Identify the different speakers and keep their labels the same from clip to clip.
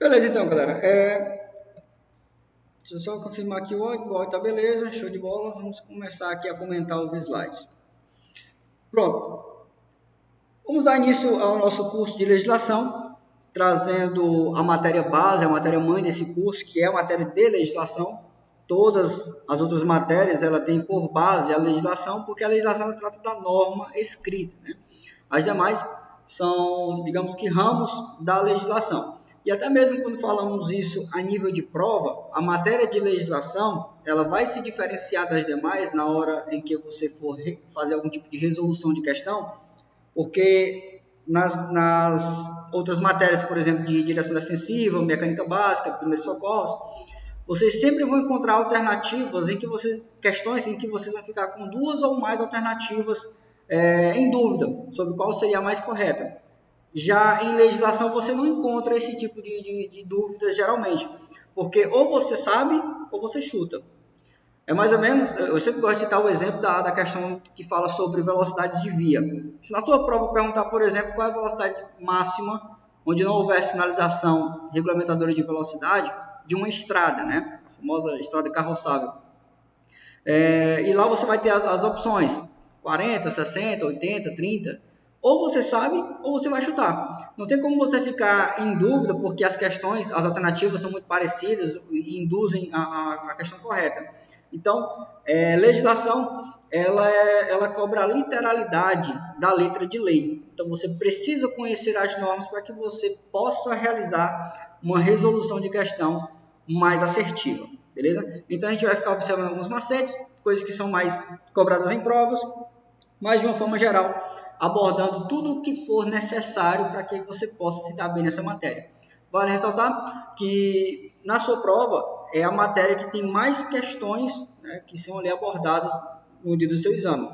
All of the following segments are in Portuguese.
Speaker 1: Beleza, então, galera. Deixa eu só confirmar aqui o áudio, tá beleza, show de bola. Vamos começar aqui a comentar os slides. Pronto. Vamos dar início ao nosso curso de legislação, trazendo a matéria base, a matéria mãe desse curso, que é a matéria de legislação. Todas as outras matérias, ela tem por base a legislação, porque a legislação ela trata da norma escrita, né? As demais são, digamos que, ramos da legislação. E até mesmo quando falamos isso a nível de prova, a matéria de legislação, ela vai se diferenciar das demais na hora em que você for fazer algum tipo de resolução de questão, porque nas outras matérias, por exemplo, de direção defensiva, mecânica básica, primeiros socorros, vocês sempre vão encontrar alternativas questões em que vocês vão ficar com duas ou mais alternativas em dúvida sobre qual seria a mais correta. Já em legislação você não encontra esse tipo de dúvidas geralmente, porque ou você sabe ou você chuta. É mais ou menos, eu sempre gosto de citar o exemplo da questão que fala sobre velocidades de via. Se na sua prova perguntar, por exemplo, qual é a velocidade máxima onde não houver sinalização regulamentadora de velocidade de uma estrada, né? A famosa estrada carroçável. E lá você vai ter as opções 40, 60, 80, 30. Ou você sabe ou você vai chutar. Não tem como você ficar em dúvida porque as questões, as alternativas são muito parecidas e induzem a questão correta. Então, legislação, ela cobra a literalidade da letra de lei. Então, você precisa conhecer as normas para que você possa realizar uma resolução de questão mais assertiva, beleza? Então, a gente vai ficar observando alguns macetes, coisas que são mais cobradas em provas, mas de uma forma geral, abordando tudo o que for necessário para que você possa se dar bem nessa matéria. Vale ressaltar que na sua prova é a matéria que tem mais questões, né, que são ali abordadas no dia do seu exame.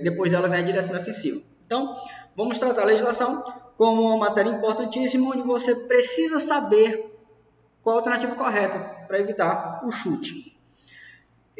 Speaker 1: Depois dela vem a direção defensiva. Então, vamos tratar a legislação como uma matéria importantíssima, onde você precisa saber qual a alternativa correta para evitar o chute.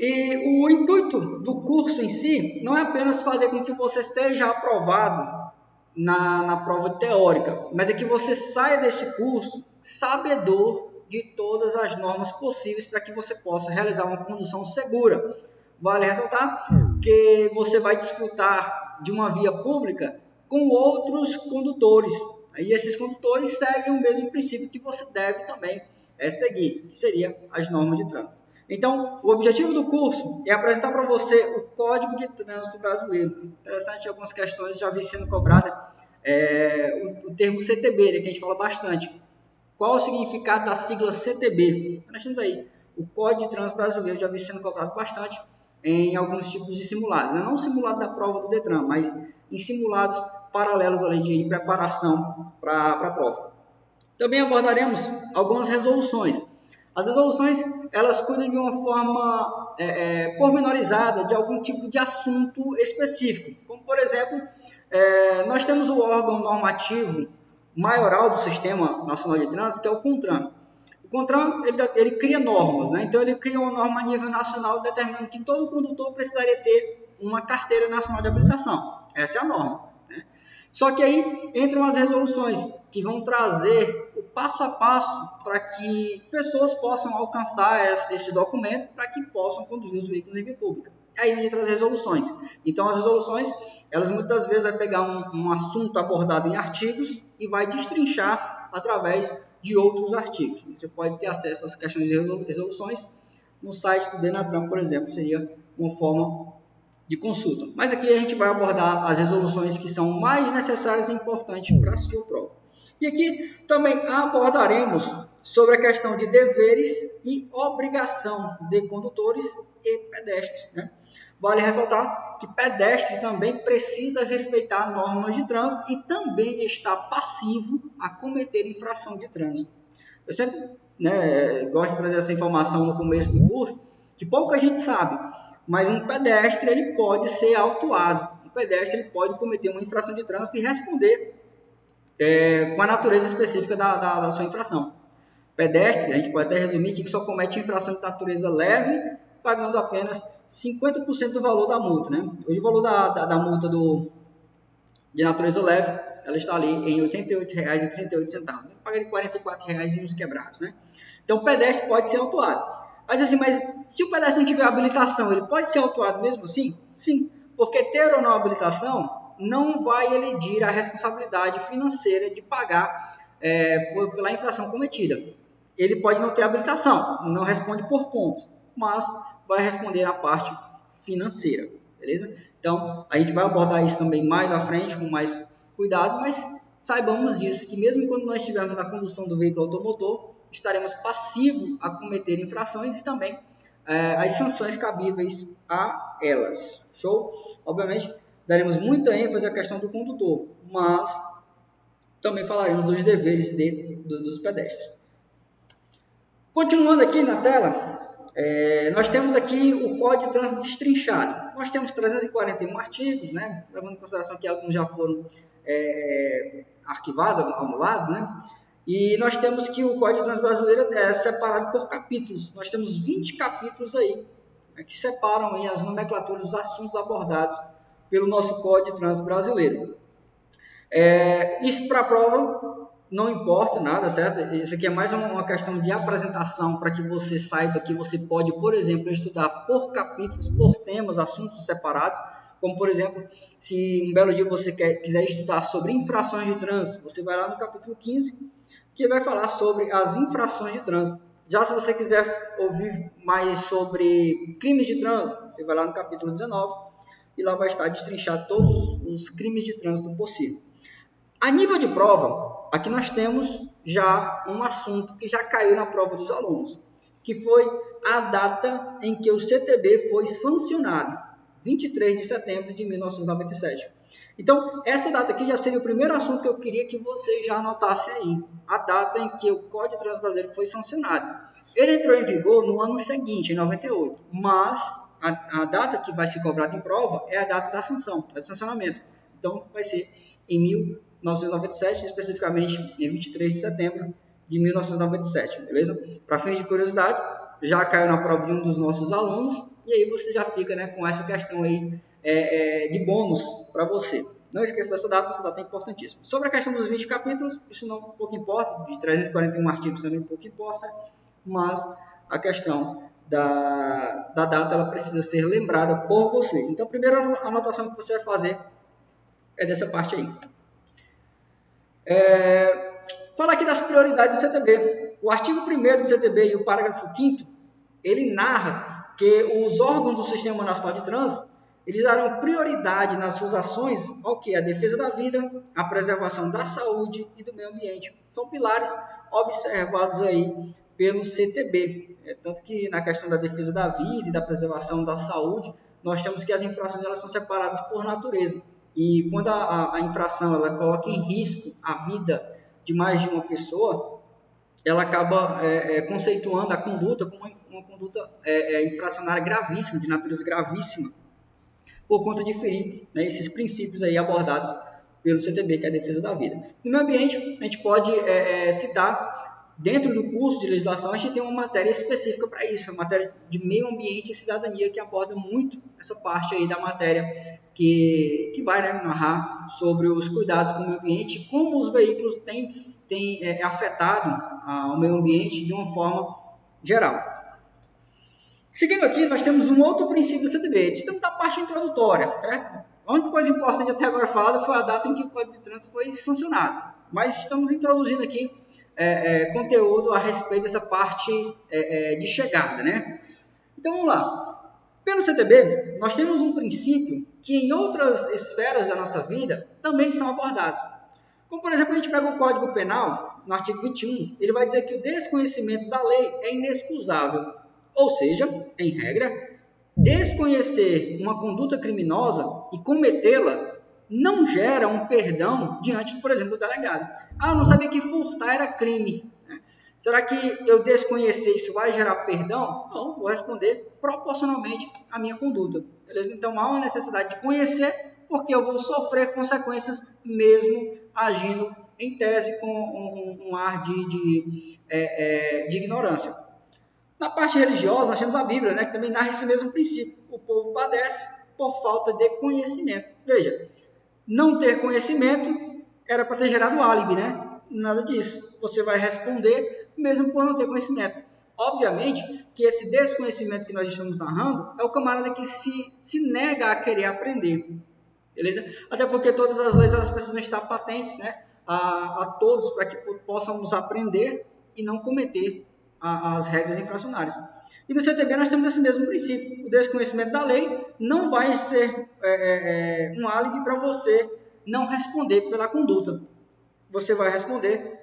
Speaker 1: E o intuito do curso em si não é apenas fazer com que você seja aprovado na prova teórica, mas é que você saia desse curso sabedor de todas as normas possíveis para que você possa realizar uma condução segura. Vale ressaltar que você vai desfrutar de uma via pública com outros condutores. E esses condutores seguem o mesmo princípio que você deve também seguir, que seria as normas de trânsito. Então, o objetivo do curso é apresentar para você o Código de Trânsito Brasileiro. Interessante, algumas questões já vi sendo cobrada o termo CTB, né, que a gente fala bastante. Qual o significado da sigla CTB? Nós temos aí o Código de Trânsito Brasileiro, já vi sendo cobrado bastante em alguns tipos de simulados. Não simulado da prova do Detran, mas em simulados paralelos ali de preparação para a prova. Também abordaremos algumas resoluções. As resoluções, elas cuidam de uma forma pormenorizada de algum tipo de assunto específico. Como, por exemplo, nós temos o órgão normativo maioral do Sistema Nacional de Trânsito, que é o CONTRAN. O CONTRAN, ele cria normas, né? Então ele cria uma norma a nível nacional determinando que todo condutor precisaria ter uma carteira nacional de habilitação. Essa é a norma. Só que aí entram as resoluções que vão trazer o passo a passo para que pessoas possam alcançar esse documento para que possam conduzir os veículos em via pública. Aí entra as resoluções. Então as resoluções, elas muitas vezes vai pegar um assunto abordado em artigos e vai destrinchar através de outros artigos. Você pode ter acesso às questões de resoluções no site do Denatran, por exemplo, seria uma forma de consulta. Mas aqui a gente vai abordar as resoluções que são mais necessárias e importantes para a sua prova. E aqui também abordaremos sobre a questão de deveres e obrigação de condutores e pedestres, né? Vale ressaltar que pedestre também precisa respeitar normas de trânsito e também está passivo a cometer infração de trânsito. Eu sempre gosto de trazer essa informação no começo do curso, que pouca gente sabe, mas um pedestre ele pode ser autuado. Um pedestre ele pode cometer uma infração de trânsito e responder com a natureza específica da sua infração. Pedestre, a gente pode até resumir que só comete infração de natureza leve, pagando apenas 50% do valor da multa, né? Hoje o valor da multa de natureza leve, ela está ali em R$ 88,38. Eu paguei R$ 44,00 e uns quebrados, né? Então, o pedestre pode ser autuado. Mas assim, mas se o pedestre não tiver habilitação, ele pode ser autuado mesmo assim? Sim, porque ter ou não habilitação não vai elidir a responsabilidade financeira de pagar pela infração cometida. Ele pode não ter habilitação, não responde por pontos, mas vai responder a parte financeira, beleza? Então, a gente vai abordar isso também mais à frente, com mais cuidado, mas saibamos disso, que mesmo quando nós estivermos na condução do veículo automotor, estaremos passivos a cometer infrações e também as sanções cabíveis a elas. Show? Obviamente, daremos muita ênfase à questão do condutor, mas também falaremos dos deveres dos pedestres. Continuando aqui na tela, nós temos aqui o Código de Trânsito destrinchado. Nós temos 341 artigos, né? Levando em consideração que alguns já foram arquivados, anulados, né? E nós temos que o Código de Trânsito brasileiro é separado por capítulos. Nós temos 20 capítulos aí, que separam aí as nomenclaturas dos assuntos abordados pelo nosso Código de Trânsito brasileiro. Isso para a prova não importa nada, certo? Isso aqui é mais uma questão de apresentação para que você saiba que você pode, por exemplo, estudar por capítulos, por temas, assuntos separados. Como, por exemplo, se um belo dia você quiser estudar sobre infrações de trânsito, você vai lá no capítulo 15, que vai falar sobre as infrações de trânsito. Já se você quiser ouvir mais sobre crimes de trânsito, você vai lá no capítulo 19 e lá vai estar destrinchado todos os crimes de trânsito possíveis. A nível de prova, aqui nós temos já um assunto que já caiu na prova dos alunos, que foi a data em que o CTB foi sancionado, 23 de setembro de 1997. Então, essa data aqui já seria o primeiro assunto que eu queria que você já anotasse aí. A data em que o Código de Trânsito Brasileiro foi sancionado. Ele entrou em vigor no ano seguinte, em 98, mas a data que vai ser cobrada em prova é a data da sanção, do sancionamento. Então, vai ser em 1997, especificamente em 23 de setembro de 1997, beleza? Para fins de curiosidade, já caiu na prova de um dos nossos alunos, e aí você já fica, né, com essa questão aí de bônus para você. Não esqueça dessa data, essa data é importantíssima. Sobre a questão dos 20 capítulos, isso não pouco importa, de 341 artigos também pouco importa, mas a questão da data ela precisa ser lembrada por vocês. Então, a primeira anotação que você vai fazer é dessa parte aí. Falar aqui das prioridades do CTB. O artigo 1º do CTB e o parágrafo 5º, ele narra que os órgãos do Sistema Nacional de Trânsito, eles darão prioridade nas suas ações ao que? A defesa da vida, a preservação da saúde e do meio ambiente. São pilares observados aí pelo CTB. Tanto que na questão da defesa da vida e da preservação da saúde, nós temos que as infrações elas são separadas por natureza. E quando a infração ela coloca em risco a vida de mais de uma pessoa, ela acaba conceituando a conduta como uma conduta infracionária gravíssima, de natureza gravíssima, por conta de ferir, né, esses princípios aí abordados pelo CTB, que é a defesa da vida. No meio ambiente, a gente pode citar, dentro do curso de legislação, a gente tem uma matéria específica para isso, a matéria de meio ambiente e cidadania, que aborda muito essa parte aí da matéria, que vai narrar sobre os cuidados com o meio ambiente, como os veículos têm afetado o meio ambiente de uma forma geral. Seguindo aqui, nós temos um outro princípio do CTB. Estamos na parte introdutória. Certo? A única coisa importante até agora falada foi a data em que o Código de Trânsito foi sancionado. Mas estamos introduzindo aqui conteúdo a respeito dessa parte de chegada, né? Então, vamos lá. Pelo CTB, nós temos um princípio que em outras esferas da nossa vida também são abordados. Como, por exemplo, a gente pega o Código Penal, no artigo 21, ele vai dizer que o desconhecimento da lei é inexcusável. Ou seja, em regra, desconhecer uma conduta criminosa e cometê-la não gera um perdão diante, por exemplo, do delegado. Eu não sabia que furtar era crime. Será que eu desconhecer isso vai gerar perdão? Não, vou responder proporcionalmente à minha conduta. Beleza? Então, há uma necessidade de conhecer, porque eu vou sofrer consequências mesmo agindo em tese com um ar de ignorância. Na parte religiosa, nós temos a Bíblia, né, que também narra esse mesmo princípio. O povo padece por falta de conhecimento. Veja, não ter conhecimento era para ter gerado álibi, né? Nada disso. Você vai responder mesmo por não ter conhecimento. Obviamente que esse desconhecimento que nós estamos narrando é o camarada que se nega a querer aprender. Beleza? Até porque todas as leis elas precisam estar patentes, né? A todos para que possamos aprender e não cometer as regras infracionárias. E no CTB nós temos esse mesmo princípio. O desconhecimento da lei não vai ser um álibi para você não responder pela conduta. Você vai responder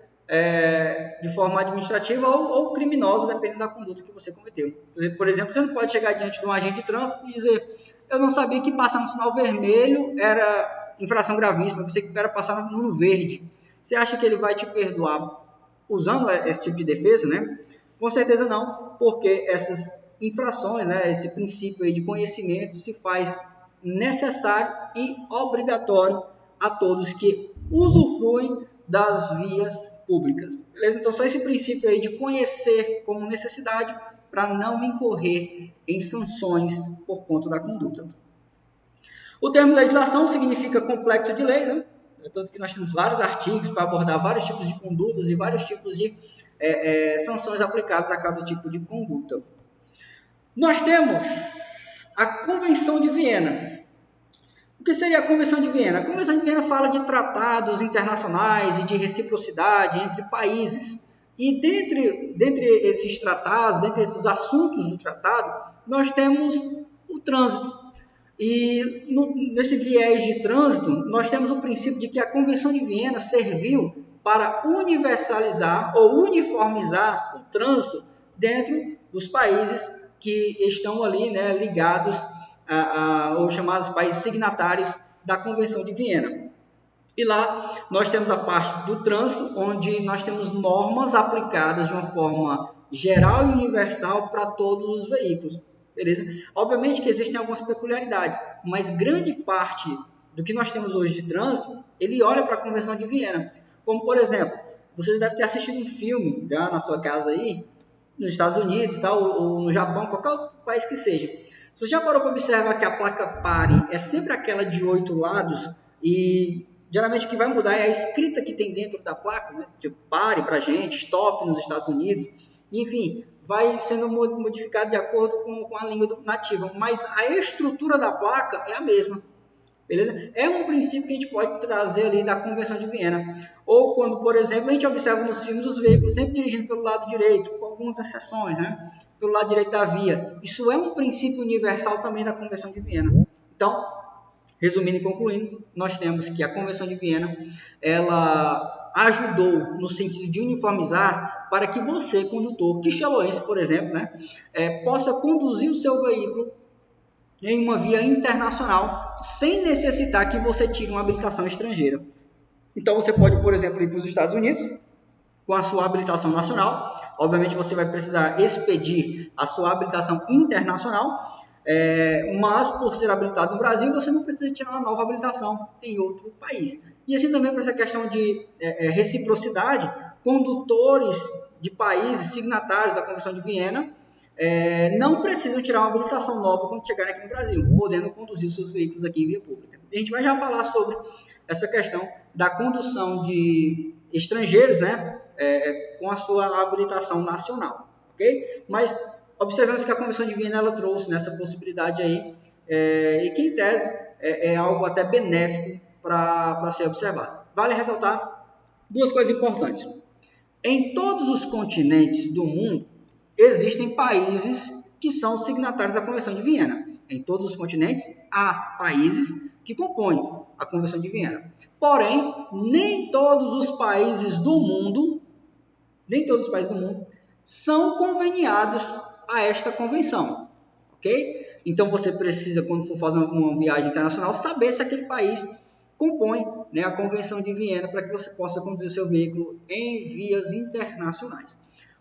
Speaker 1: de forma administrativa ou criminosa, dependendo da conduta que você cometeu. Por exemplo, você não pode chegar diante de um agente de trânsito e dizer: eu não sabia que passar no sinal vermelho era infração gravíssima, eu pensei que era passar no verde. Você acha que ele vai te perdoar usando esse tipo de defesa, né? Com certeza não, porque essas infrações, né, esse princípio aí de conhecimento se faz necessário e obrigatório a todos que usufruem das vias públicas. Beleza? Então, só esse princípio aí de conhecer como necessidade para não incorrer em sanções por conta da conduta. O termo legislação significa complexo de leis, né? Tanto que nós temos vários artigos para abordar vários tipos de condutas e vários tipos de sanções aplicadas a cada tipo de conduta. Nós temos a Convenção de Viena. O que seria a Convenção de Viena? A Convenção de Viena fala de tratados internacionais e de reciprocidade entre países. E dentre esses tratados, dentre esses assuntos do tratado, nós temos o trânsito. E nesse viés de trânsito, nós temos o princípio de que a Convenção de Viena serviu para universalizar ou uniformizar o trânsito dentro dos países que estão ali, né, ligados ou chamados países signatários da Convenção de Viena. E lá nós temos a parte do trânsito, onde nós temos normas aplicadas de uma forma geral e universal para todos os veículos. Beleza? Obviamente que existem algumas peculiaridades, mas grande parte do que nós temos hoje de trânsito, ele olha para a Convenção de Viena. Como, por exemplo, você deve ter assistido um filme já na sua casa aí, nos Estados Unidos, tal, ou no Japão, qualquer outro país que seja. Você já parou para observar que a placa pare é sempre aquela de 8 lados e geralmente o que vai mudar é a escrita que tem dentro da placa, né? Tipo, pare para gente, stop nos Estados Unidos, enfim, vai sendo modificado de acordo com a língua nativa, mas a estrutura da placa é a mesma. Beleza? É um princípio que a gente pode trazer ali da Convenção de Viena. Ou quando, por exemplo, a gente observa nos filmes os veículos sempre dirigindo pelo lado direito, com algumas exceções, né? Pelo lado direito da via. Isso é um princípio universal também da Convenção de Viena. Então, resumindo e concluindo, nós temos que a Convenção de Viena, ela ajudou no sentido de uniformizar para que você, condutor quixeloense, por exemplo, né, possa conduzir o seu veículo em uma via internacional sem necessitar que você tire uma habilitação estrangeira. Então, você pode, por exemplo, ir para os Estados Unidos com a sua habilitação nacional. Obviamente, você vai precisar expedir a sua habilitação internacional, mas por ser habilitado no Brasil, você não precisa tirar uma nova habilitação em outro país. E assim também para essa questão de reciprocidade, condutores de países signatários da Convenção de Viena não precisam tirar uma habilitação nova quando chegarem aqui no Brasil, podendo conduzir os seus veículos aqui em via pública. A gente vai já falar sobre essa questão da condução de estrangeiros, né, com a sua habilitação nacional, ok? Mas observamos que a Convenção de Viena ela trouxe nessa possibilidade aí, e que em tese é algo até benéfico para ser observado. Vale ressaltar duas coisas importantes. Em todos os continentes do mundo, existem países que são signatários da Convenção de Viena. Em todos os continentes, há países que compõem a Convenção de Viena. Porém, nem todos os países do mundo são conveniados a esta convenção, ok? Então, você precisa, quando for fazer uma viagem internacional, saber se aquele país compõe, né, a Convenção de Viena para que você possa conduzir o seu veículo em vias internacionais.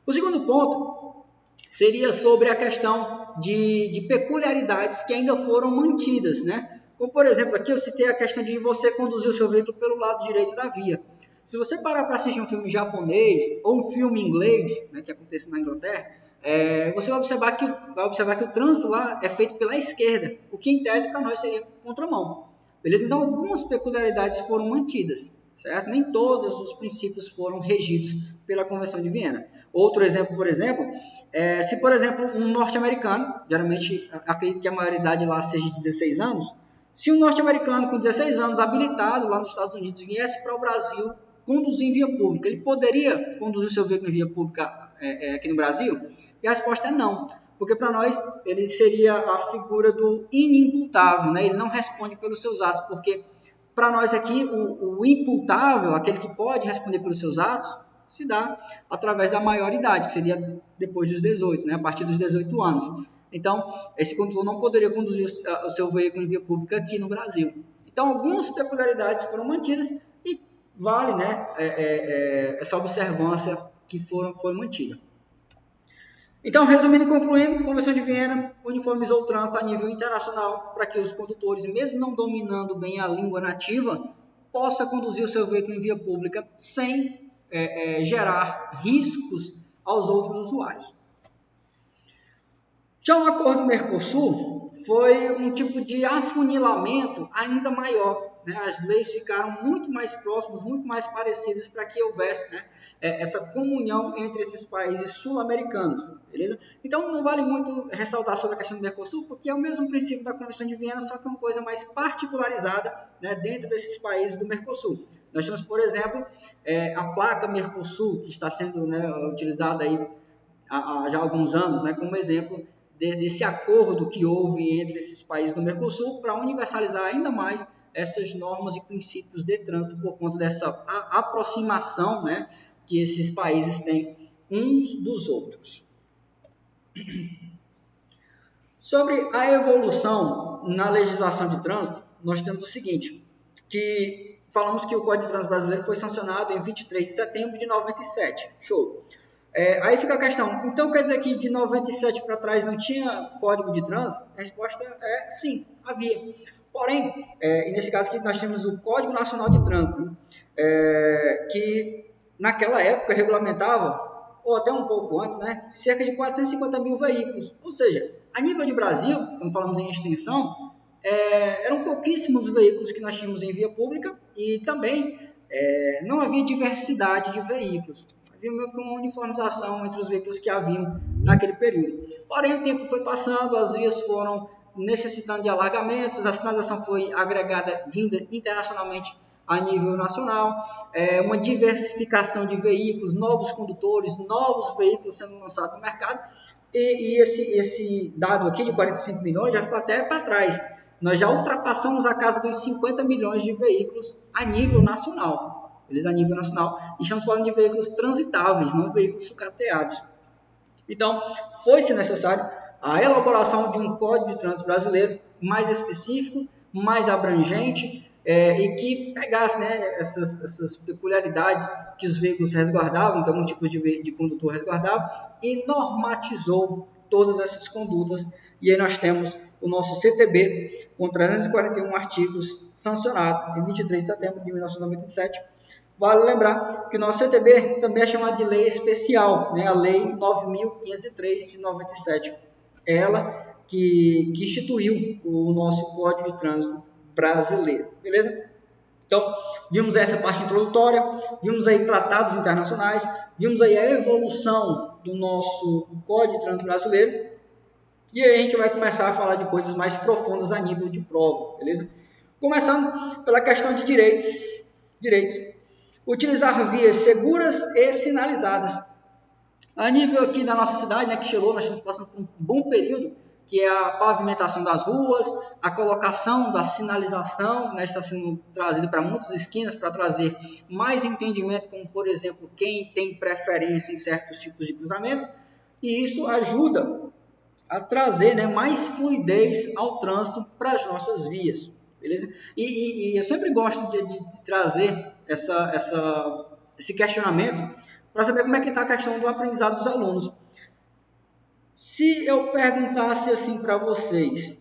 Speaker 1: O segundo ponto seria sobre a questão de peculiaridades que ainda foram mantidas, né? Como, por exemplo, aqui eu citei a questão de você conduzir o seu veículo pelo lado direito da via. Se você parar para assistir um filme japonês ou um filme inglês, né, que acontece na Inglaterra, você vai observar que o trânsito lá é feito pela esquerda, o que em tese para nós seria contramão. Beleza? Então, algumas peculiaridades foram mantidas. certo? Nem todos os princípios foram regidos pela Convenção de Viena. Outro exemplo, por exemplo, se, por exemplo, um norte-americano, geralmente acredito que a maioridade lá seja de 16 anos, se um norte-americano com 16 anos habilitado lá nos Estados Unidos viesse para o Brasil conduzir em via pública, ele poderia conduzir o seu veículo em via pública aqui no Brasil? E a resposta é não, porque para nós ele seria a figura do inimputável, né? Ele não responde pelos seus atos, porque para nós aqui o imputável, aquele que pode responder pelos seus atos, se dá através da maioridade, que seria depois dos 18, né? A partir dos 18 anos. Então, esse condutor não poderia conduzir o seu veículo em via pública aqui no Brasil. Então, algumas peculiaridades foram mantidas e vale, né, essa observância que foi mantida. Então, resumindo e concluindo, a Convenção de Viena uniformizou o trânsito a nível internacional para que os condutores, mesmo não dominando bem a língua nativa, possam conduzir o seu veículo em via pública sem gerar riscos aos outros usuários. Já o Acordo Mercosul foi um tipo de afunilamento ainda maior, né? As leis ficaram muito mais próximas, muito mais parecidas para que houvesse, né, essa comunhão entre esses países sul-americanos, beleza? Então não vale muito ressaltar sobre a questão do Mercosul, porque é o mesmo princípio da Convenção de Viena, só que é uma coisa mais particularizada, né, dentro desses países do Mercosul. Nós temos, por exemplo, a placa Mercosul, que está sendo, né, utilizada aí há já alguns anos, né, como exemplo desse acordo que houve entre esses países do Mercosul para universalizar ainda mais essas normas e princípios de trânsito por conta dessa aproximação, né, que esses países têm uns dos outros. Sobre a evolução na legislação de trânsito, nós temos o seguinte, que falamos que o Código de Trânsito Brasileiro foi sancionado em 23 de setembro de 97. Show! Aí fica a questão, então quer dizer que de 97 para trás não tinha código de trânsito? A resposta é sim, havia. Porém, nesse caso aqui nós temos o Código Nacional de Trânsito, que naquela época regulamentava, ou até um pouco antes, né, cerca de 450 mil veículos. Ou seja, a nível de Brasil, quando falamos em extensão, eram pouquíssimos veículos que nós tínhamos em via pública e também não havia diversidade de veículos. Havia meio que uma uniformização entre os veículos que haviam naquele período. Porém, o tempo foi passando, as vias foram necessitando de alargamentos, a sinalização foi agregada, vinda internacionalmente a nível nacional, uma diversificação de veículos, novos condutores, novos veículos sendo lançados no mercado, e esse dado aqui de 45 milhões já ficou até para trás. Nós já ultrapassamos a casa dos 50 milhões de veículos a nível nacional. Beleza? A nível nacional, e estamos falando de veículos transitáveis, não veículos sucateados. Então, foi-se necessário a elaboração de um Código de Trânsito Brasileiro mais específico, mais abrangente, e que pegasse, né, essas peculiaridades que os veículos resguardavam, que alguns tipos de condutor resguardavam, e normatizou todas essas condutas. E aí nós temos o nosso CTB, com 341 artigos, sancionado em 23 de setembro de 1997, Vale lembrar que o nosso CTB também é chamado de lei especial, né? A Lei 9.503 de 97. Ela que instituiu o nosso Código de Trânsito brasileiro, beleza? Então, vimos essa parte introdutória, vimos aí tratados internacionais, vimos aí a evolução do nosso Código de Trânsito brasileiro, e aí a gente vai começar a falar de coisas mais profundas a nível de prova, beleza? Começando pela questão de direitos. Utilizar vias seguras e sinalizadas. A nível aqui da nossa cidade, né, que chegou, nós estamos passando por um bom período, que é a pavimentação das ruas, a colocação da sinalização, né, está sendo trazida para muitas esquinas para trazer mais entendimento, como por exemplo, quem tem preferência em certos tipos de cruzamentos, e isso ajuda a trazer, né, mais fluidez ao trânsito para as nossas vias, beleza? E eu sempre gosto de trazer esse questionamento para saber como é que está a questão do aprendizado dos alunos. Se eu perguntasse assim para vocês,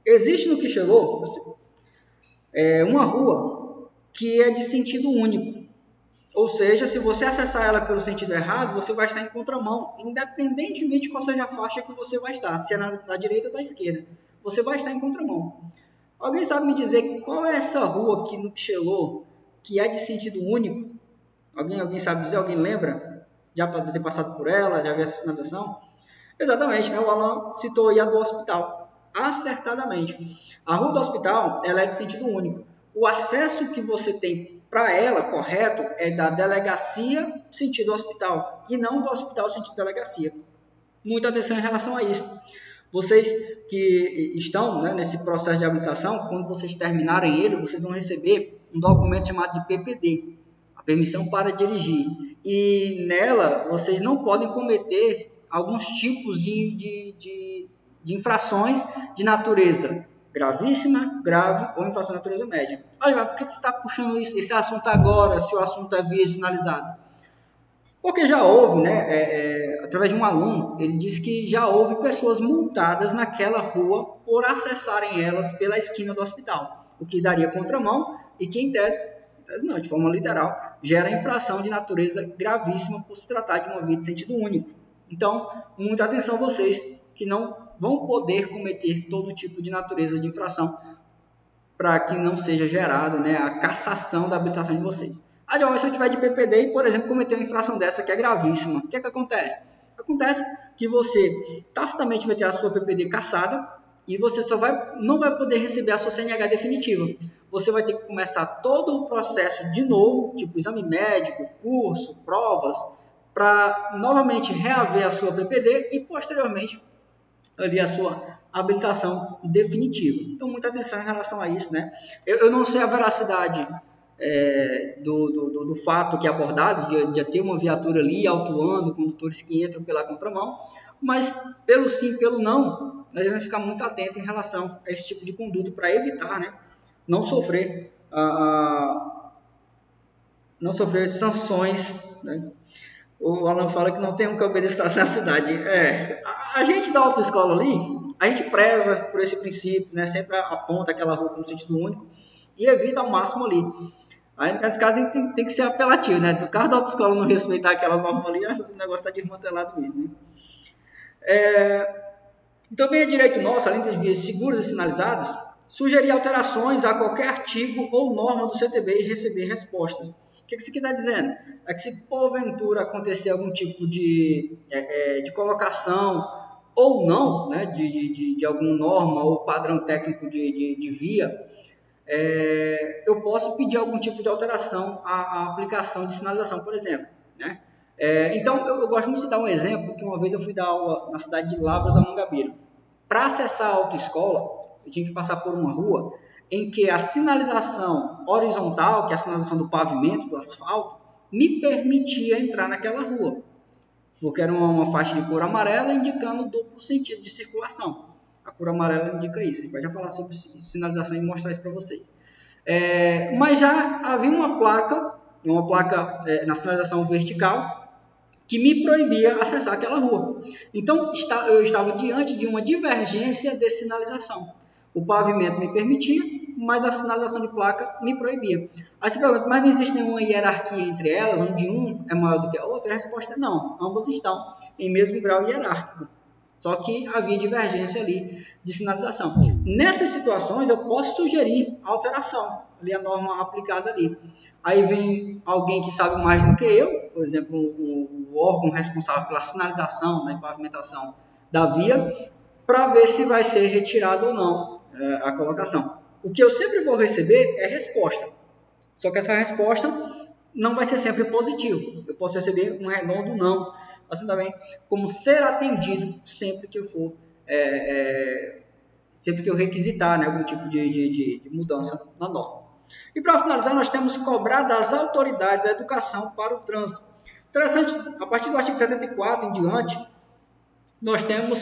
Speaker 1: existe no Quixelô uma rua que é de sentido único, ou seja, se você acessar ela pelo sentido errado, você vai estar em contramão, independentemente de qual seja a faixa que você vai estar, se é na direita ou na esquerda, você vai estar em contramão. Alguém sabe me dizer qual é essa rua aqui no Xelô que é de sentido único? Alguém sabe dizer? Alguém lembra? Já pode ter passado por ela, já viu essa sinalização? Exatamente, né? O Alan citou aí a do hospital. Acertadamente. A rua do hospital, ela é de sentido único. O acesso que você tem para ela, correto, é da delegacia sentido hospital e não do hospital sentido delegacia. Muita atenção em relação a isso. Vocês que estão, né, nesse processo de habilitação, quando vocês terminarem ele, vocês vão receber um documento chamado de PPD, a permissão para dirigir. E nela, vocês não podem cometer alguns tipos de infrações de natureza gravíssima, grave ou infração de natureza média. Olha, mas por que você está puxando esse assunto agora, se o assunto é via sinalizado? Porque já houve, né, através de um aluno, ele disse que já houve pessoas multadas naquela rua por acessarem elas pela esquina do hospital, o que daria contramão e que, em tese não, de forma literal, gera infração de natureza gravíssima por se tratar de uma via de sentido único. Então, muita atenção vocês que não vão poder cometer todo tipo de natureza de infração para que não seja gerado, né, a cassação da habilitação de vocês. Agora, se eu tiver de PPD e, por exemplo, cometer uma infração dessa que é gravíssima, o que é que acontece? Acontece que você tacitamente vai ter a sua PPD cassada e você não vai poder receber a sua CNH definitiva. Você vai ter que começar todo o processo de novo, tipo exame médico, curso, provas, para novamente reaver a sua PPD e, posteriormente, ali a sua habilitação definitiva. Então, muita atenção em relação a isso, né? Eu não sei a veracidade do fato que é abordado, de ter uma viatura ali autuando condutores que entram pela contramão, mas pelo sim, pelo não, nós devemos ficar muito atentos em relação a esse tipo de conduta para evitar, né, não sofrer sanções, né? O Alan fala que não tem um cabedestrado na cidade. A gente da autoescola ali, a gente preza por esse princípio, né? Sempre aponta aquela rua como sentido único e evita ao máximo ali. Aí, nesse caso, a gente tem que ser apelativo, né? Se o carro da autoescola não respeitar aquela norma ali, o negócio está desmantelado mesmo, né? Também é direito nosso, além das vias seguras e sinalizadas, sugerir alterações a qualquer artigo ou norma do CTB e receber respostas. O que isso aqui está dizendo? É que se porventura acontecer algum tipo de colocação ou não, né, de alguma norma ou padrão técnico de via, eu posso pedir algum tipo de alteração à aplicação de sinalização, por exemplo, né? Então, eu gosto muito de citar um exemplo, que uma vez eu fui dar aula na cidade de Lavras da Mangabeira. Para acessar a autoescola, eu tinha que passar por uma rua em que a sinalização horizontal, que é a sinalização do pavimento, do asfalto, me permitia entrar naquela rua, porque era uma faixa de cor amarela indicando duplo sentido de circulação. A cor amarela indica isso. A gente vai já falar sobre sinalização e mostrar isso para vocês. Mas já havia uma placa na sinalização vertical que me proibia acessar aquela rua. Então, eu estava diante de uma divergência de sinalização. O pavimento me permitia, mas a sinalização de placa me proibia. Aí você pergunta, mas não existe nenhuma hierarquia entre elas, onde um é maior do que a outra? A resposta é não, ambas estão em mesmo grau hierárquico. Só que havia divergência ali de sinalização. Nessas situações, eu posso sugerir alteração, ali a norma aplicada ali. Aí vem alguém que sabe mais do que eu, por exemplo, o órgão responsável pela sinalização, e pavimentação da via, para ver se vai ser retirado ou não a colocação. O que eu sempre vou receber é resposta. Só que essa resposta não vai ser sempre positiva. Eu posso receber um redondo não. Assim também como ser atendido sempre que eu for, sempre que eu requisitar, né, algum tipo de mudança na norma. E para finalizar, nós temos cobrar das autoridades a educação para o trânsito. Interessante, a partir do artigo 74 em diante, nós temos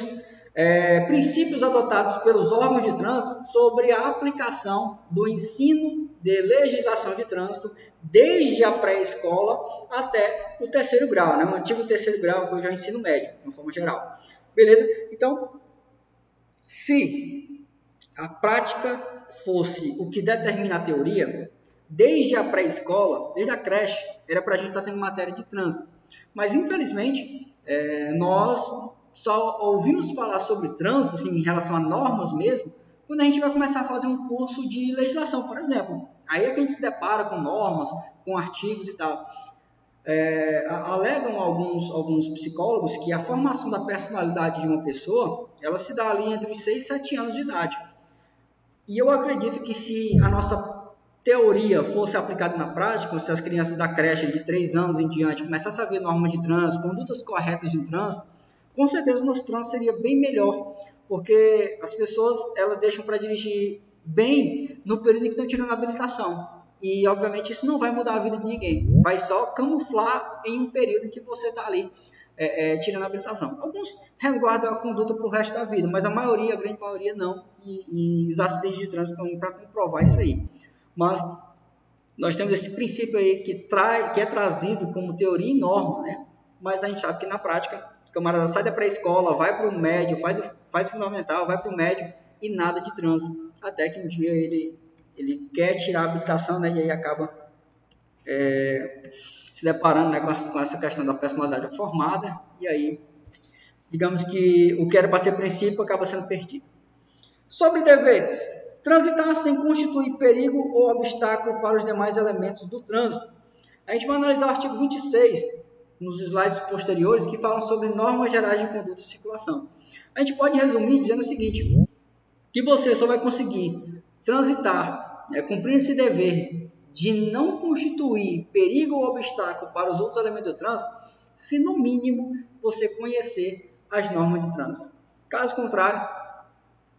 Speaker 1: princípios adotados pelos órgãos de trânsito sobre a aplicação do ensino de legislação de trânsito desde a pré-escola até o terceiro grau, né? O antigo terceiro grau, que hoje é o ensino médio, de uma forma geral. Beleza? Então, se a prática fosse o que determina a teoria, desde a pré-escola, desde a creche, era para a gente estar tendo matéria de trânsito. Mas, infelizmente, nós só ouvimos falar sobre trânsito, assim, em relação a normas mesmo, quando a gente vai começar a fazer um curso de legislação, por exemplo. Aí é que a gente se depara com normas, com artigos e tal. Alegam alguns psicólogos que a formação da personalidade de uma pessoa, ela se dá ali entre os 6 e 7 anos de idade. E eu acredito que se a nossa teoria fosse aplicada na prática, se as crianças da creche de 3 anos em diante começassem a saber normas de trânsito, condutas corretas de trânsito, com certeza o nosso trânsito seria bem melhor, porque as pessoas elas deixam para dirigir bem no período em que estão tirando a habilitação. E, obviamente, isso não vai mudar a vida de ninguém. Vai só camuflar em um período em que você está ali tirando a habilitação. Alguns resguardam a conduta para o resto da vida, mas a grande maioria não. E os acidentes de trânsito estão aí para comprovar isso aí. Mas nós temos esse princípio aí que é trazido como teoria e norma, né? Mas a gente sabe que na prática, o camarada sai da pré-escola, vai para o médio, faz o fundamental, vai para o médio e nada de trânsito. Até que um dia ele quer tirar a habilitação, né? E aí acaba se deparando, né, com essa questão da personalidade formada. E aí, digamos que o que era para ser princípio acaba sendo perdido. Sobre deveres. Transitar sem constituir perigo ou obstáculo para os demais elementos do trânsito. A gente vai analisar o artigo 26, nos slides posteriores, que falam sobre normas gerais de conduta e circulação. A gente pode resumir dizendo o seguinte, que você só vai conseguir transitar, cumprir esse dever de não constituir perigo ou obstáculo para os outros elementos do trânsito, se no mínimo você conhecer as normas de trânsito. Caso contrário,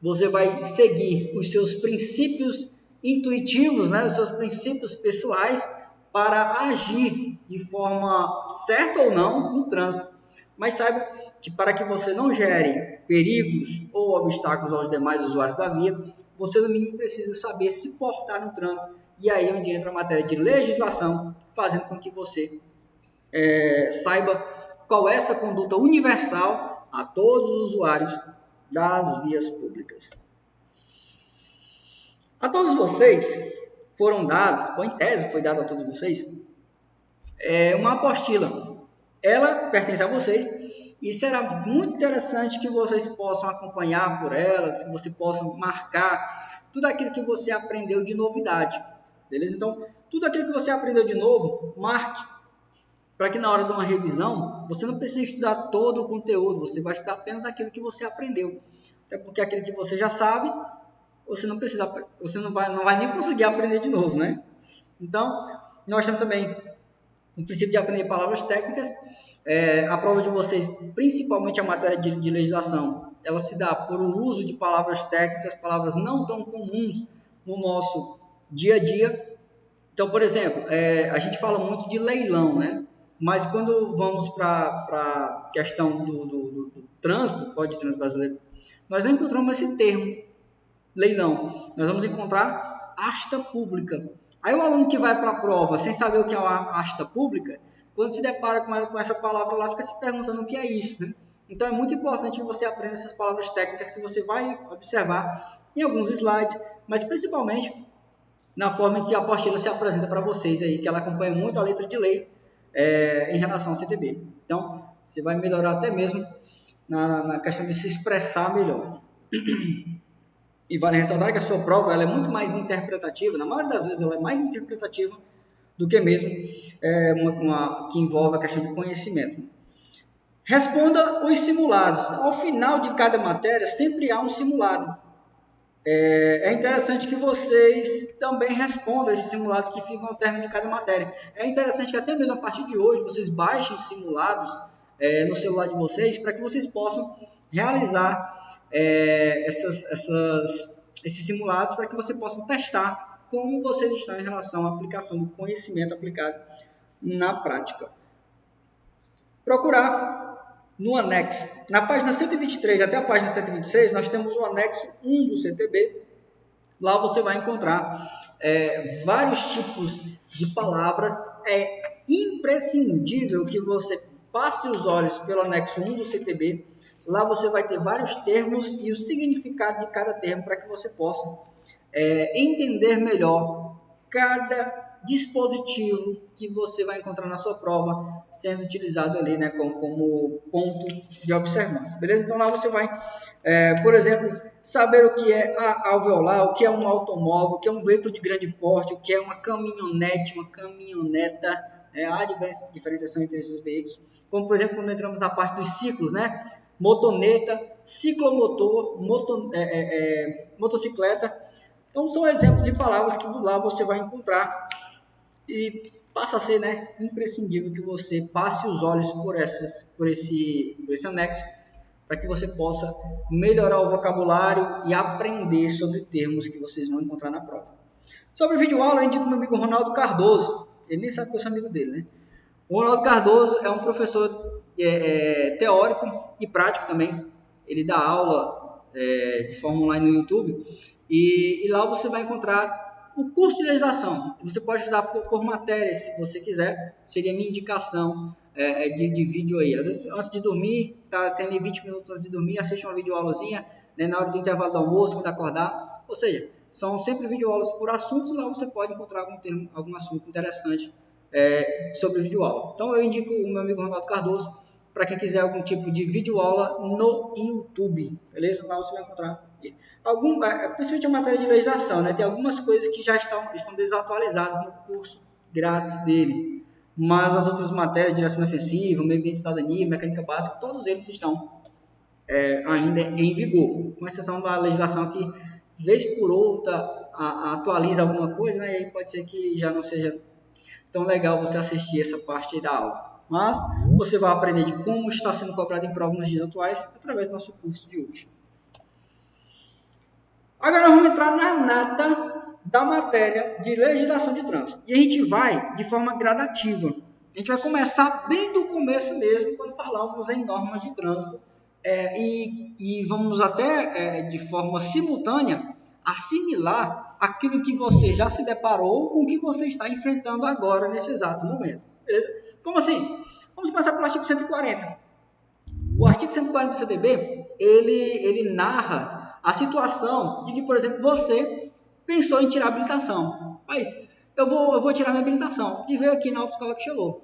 Speaker 1: você vai seguir os seus princípios intuitivos, né, os seus princípios pessoais para agir de forma certa ou não no trânsito. Mas saiba que para que você não gere perigos ou obstáculos aos demais usuários da via, você no mínimo precisa saber se portar no trânsito. E aí é onde entra a matéria de legislação, fazendo com que você saiba qual é essa conduta universal a todos os usuários das vias públicas. A todos vocês foram dados, ou em tese foi dado a todos vocês, uma apostila. Ela pertence a vocês e será muito interessante que vocês possam acompanhar por ela, que vocês possam marcar tudo aquilo que você aprendeu de novidade. Beleza? Então, tudo aquilo que você aprendeu de novo, marque, para que na hora de uma revisão, você não precise estudar todo o conteúdo, você vai estudar apenas aquilo que você aprendeu. Até porque aquilo que você já sabe, você não vai nem conseguir aprender de novo, né? Então, nós temos também o princípio de aprender palavras técnicas. A prova de vocês, principalmente a matéria de legislação, ela se dá por o uso de palavras técnicas, palavras não tão comuns no nosso dia a dia. Então, por exemplo, a gente fala muito de leilão, né? Mas quando vamos para a questão do trânsito, do Código de Trânsito Brasileiro, nós não encontramos esse termo, leilão. Nós vamos encontrar asta pública. Aí o aluno que vai para a prova sem saber o que é uma asta pública, quando se depara com essa palavra lá, fica se perguntando o que é isso, né? Então é muito importante que você aprenda essas palavras técnicas que você vai observar em alguns slides, mas principalmente na forma em que a apostila se apresenta para vocês aí, que ela acompanha muito a letra de lei em relação ao CTB. Então, você vai melhorar até mesmo na questão de se expressar melhor. E vale ressaltar que a sua prova ela é muito mais interpretativa, na maioria das vezes ela é mais interpretativa do que mesmo uma que envolve a questão de conhecimento. Responda os simulados. Ao final de cada matéria, sempre há um simulado. É interessante que vocês também respondam esses simulados que ficam ao término de cada matéria. É interessante que até mesmo a partir de hoje vocês baixem simulados no celular de vocês para que vocês possam realizar esses simulados para que vocês possam testar como vocês estão em relação à aplicação do conhecimento aplicado na prática. Procurar no anexo. Na página 123 até a página 126, nós temos o anexo 1 do CTB. Lá você vai encontrar vários tipos de palavras. É imprescindível que você passe os olhos pelo anexo 1 do CTB. Lá você vai ter vários termos e o significado de cada termo para que você possa entender melhor cada dispositivo que você vai encontrar na sua prova sendo utilizado ali, né, como ponto de observância, beleza? Então lá você vai, por exemplo, saber o que é alveolar, o que é um automóvel, o que é um veículo de grande porte, o que é uma caminhonete, uma caminhoneta, há diferenciação entre esses veículos, como por exemplo quando entramos na parte dos ciclos, né? Motoneta, ciclomotor, motocicleta. Então são exemplos de palavras que lá você vai encontrar e passa a ser, né, imprescindível que você passe os olhos por esse anexo, para que você possa melhorar o vocabulário e aprender sobre termos que vocês vão encontrar na prova. Sobre vídeo aula, eu indico meu amigo Ronaldo Cardoso. Ele nem sabe que eu sou amigo dele, né? O Ronaldo Cardoso é um professor teórico e prático também. Ele dá aula de forma online no YouTube. E lá você vai encontrar o curso de legislação. Você pode estudar por matéria, se você quiser. Seria a minha indicação de vídeo aí. Às vezes, antes de dormir, tem ali 20 minutos antes de dormir, assiste uma videoaulazinha, né, na hora do intervalo do almoço, quando acordar. Ou seja, são sempre videoaulas por assuntos. Lá você pode encontrar algum assunto interessante sobre videoaula. Então, eu indico o meu amigo Ronaldo Cardoso para quem quiser algum tipo de videoaula no YouTube. Beleza? Lá você vai encontrar principalmente a matéria de legislação, né? Tem algumas coisas que já estão desatualizadas no curso grátis dele, mas as outras matérias, direção ofensiva, meio ambiente e cidadania, mecânica básica, todos eles estão ainda em vigor, com exceção da legislação que, vez por outra, atualiza alguma coisa, né? E aí pode ser que já não seja tão legal você assistir essa parte aí da aula. Mas você vai aprender de como está sendo cobrado em prova nos dias atuais através do nosso curso de hoje. Agora nós vamos entrar na nata da matéria de legislação de trânsito. E a gente vai de forma gradativa. A gente vai começar bem do começo mesmo, quando falamos em normas de trânsito. E vamos até, de forma simultânea, assimilar aquilo que você já se deparou com o que você está enfrentando agora, nesse exato momento. Beleza? Como assim? Vamos começar pelo artigo 140. O artigo 140 do CDB, ele narra a situação de que, por exemplo, você pensou em tirar a habilitação. Mas eu vou tirar minha habilitação. E veio aqui na autoescola que chegou.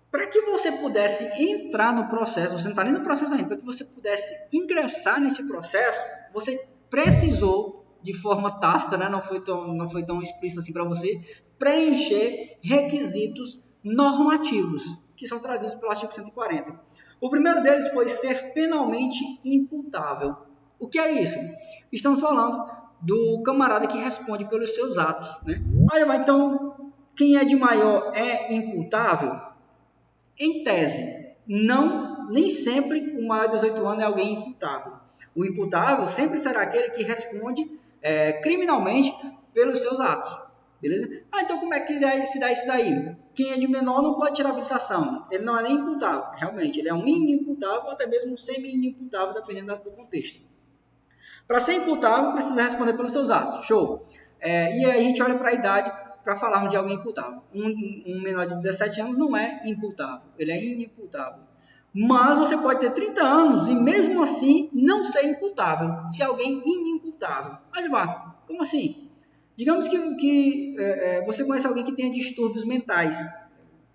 Speaker 1: Para que você pudesse entrar no processo, você não está nem no processo ainda, para que você pudesse ingressar nesse processo, você precisou, de forma tácita, né? não foi tão explícito assim para você, preencher requisitos normativos, que são trazidos pelo artigo 140. O primeiro deles foi ser penalmente imputável. O que é isso? Estamos falando do camarada que responde pelos seus atos, né? Então, quem é de maior é imputável? Em tese, não, nem sempre o maior de 18 anos é alguém imputável. O imputável sempre será aquele que responde criminalmente pelos seus atos. Beleza? Então como é que se dá isso daí? Quem é de menor não pode tirar habilitação. Ele não é nem imputável, realmente. Ele é um inimputável ou até mesmo um semi-inimputável, dependendo do contexto. Para ser imputável, precisa responder pelos seus atos. Show! E aí a gente olha para a idade para falarmos de alguém imputável. Um menor de 17 anos não é imputável, ele é inimputável. Mas você pode ter 30 anos e mesmo assim não ser imputável, se alguém inimputável. Olha lá, como assim? Digamos que você conhece alguém que tenha distúrbios mentais,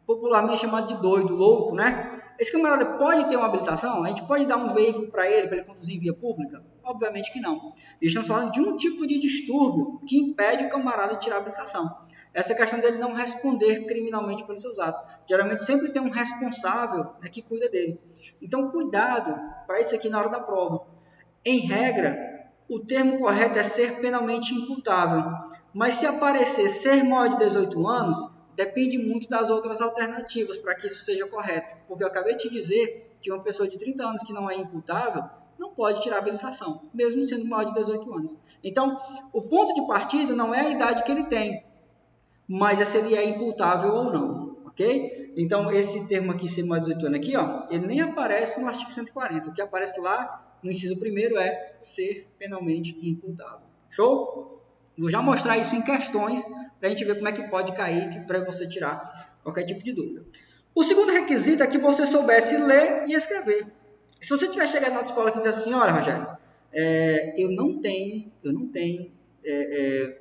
Speaker 1: popularmente chamado de doido, louco, né? Esse camarada pode ter uma habilitação? A gente pode dar um veículo para ele conduzir em via pública? Obviamente que não. Estamos falando de um tipo de distúrbio que impede o camarada de tirar a habilitação. Essa questão dele não responder criminalmente pelos seus atos. Geralmente sempre tem um responsável, né, que cuida dele. Então, cuidado para isso aqui na hora da prova. Em regra, o termo correto é ser penalmente imputável. Mas se aparecer ser maior de 18 anos, depende muito das outras alternativas para que isso seja correto. Porque eu acabei de te dizer que uma pessoa de 30 anos que não é imputável não pode tirar a habilitação, mesmo sendo maior de 18 anos. Então, o ponto de partida não é a idade que ele tem, mas é se ele é imputável ou não, ok? Então, esse termo aqui, ser maior de 18 anos aqui, ó, ele nem aparece no artigo 140. O que aparece lá no inciso 1º é ser penalmente imputável. Show? Vou já mostrar isso em questões para a gente ver como é que pode cair para você tirar qualquer tipo de dúvida. O segundo requisito é que você soubesse ler e escrever. Se você tiver chegado na autoescola e dizer assim, olha, Rogério, eu não tenho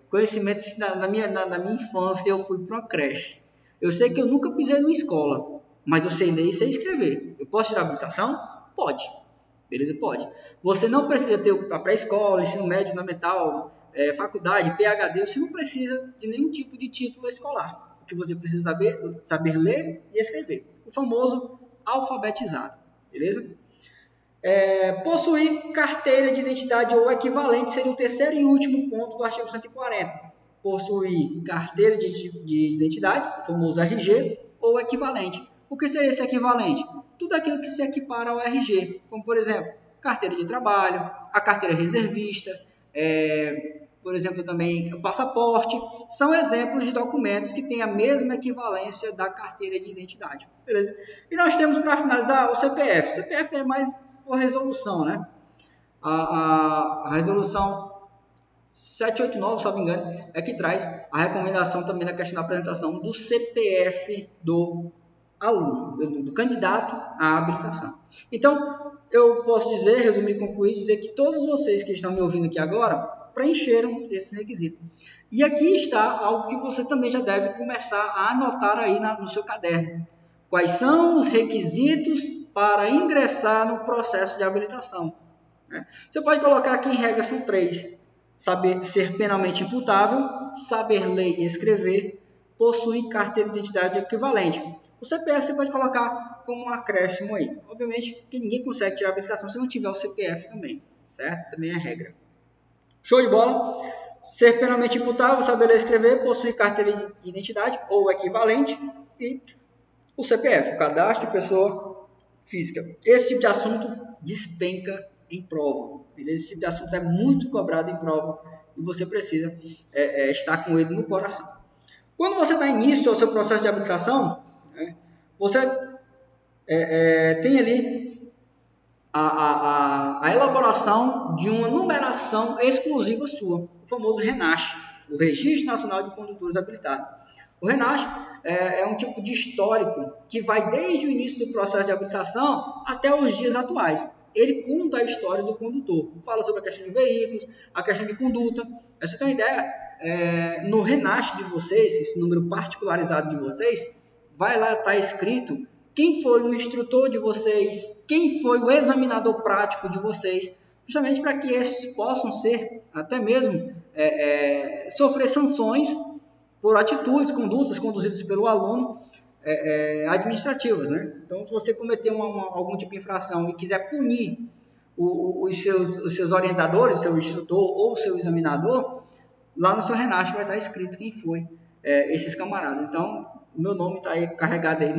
Speaker 1: conhecimento na minha infância, eu fui para uma creche. Eu sei que eu nunca pisei numa escola, mas eu sei ler e sei escrever. Eu posso tirar habilitação? Pode. Beleza? Pode. Você não precisa ter a pré-escola, ensino médio, fundamental, faculdade, PhD, você não precisa de nenhum tipo de título escolar. O que você precisa saber ler e escrever. O famoso alfabetizado. Beleza? Possuir carteira de identidade ou equivalente seria o terceiro e último ponto do artigo 140. Possuir carteira de identidade, o famoso RG, ou equivalente. O que seria esse equivalente? Tudo aquilo que se equipara ao RG, como por exemplo, carteira de trabalho, a carteira reservista, por exemplo também o passaporte, são exemplos de documentos que têm a mesma equivalência da carteira de identidade. Beleza? E nós temos para finalizar o CPF. O CPF é mais por resolução, né? A resolução 789, se não me engano, é que traz a recomendação também da questão da apresentação do CPF do aluno, do candidato à habilitação. Então, eu posso dizer, resumir, concluir, dizer que todos vocês que estão me ouvindo aqui agora preencheram esse requisito. E aqui está algo que você também já deve começar a anotar aí no seu caderno. Quais são os requisitos para ingressar no processo de habilitação? Você pode colocar aqui em regra são 3. Saber ser penalmente imputável, saber ler e escrever, possuir carteira de identidade equivalente. O CPF você pode colocar como um acréscimo aí. Obviamente que ninguém consegue tirar a habilitação se não tiver o CPF também, certo? Também é regra. Show de bola? Ser penalmente imputável, saber ler e escrever, possuir carteira de identidade ou equivalente e o CPF, o cadastro de pessoa física. Esse tipo de assunto despenca em prova. Esse tipo de assunto é muito cobrado em prova e você precisa estar com ele no coração. Quando você dá início ao seu processo de habilitação, você tem ali a elaboração de uma numeração exclusiva sua, o famoso RENASH, o Registro Nacional de Condutores Habilitados. O RENASH é um tipo de histórico que vai desde o início do processo de habilitação até os dias atuais. Ele conta a história do condutor, fala sobre a questão de veículos, a questão de conduta. Você tem uma ideia, no RENASH de vocês, esse número particularizado de vocês, vai lá, está escrito quem foi o instrutor de vocês, quem foi o examinador prático de vocês, justamente para que esses possam ser, até mesmo, sofrer sanções por atitudes, condutas conduzidas pelo aluno administrativas, né? Então, se você cometer algum tipo de infração e quiser punir os seus orientadores, seu instrutor ou seu examinador, lá no seu RENASH vai estar escrito quem foi esses camaradas. Então, o meu nome está aí carregado aí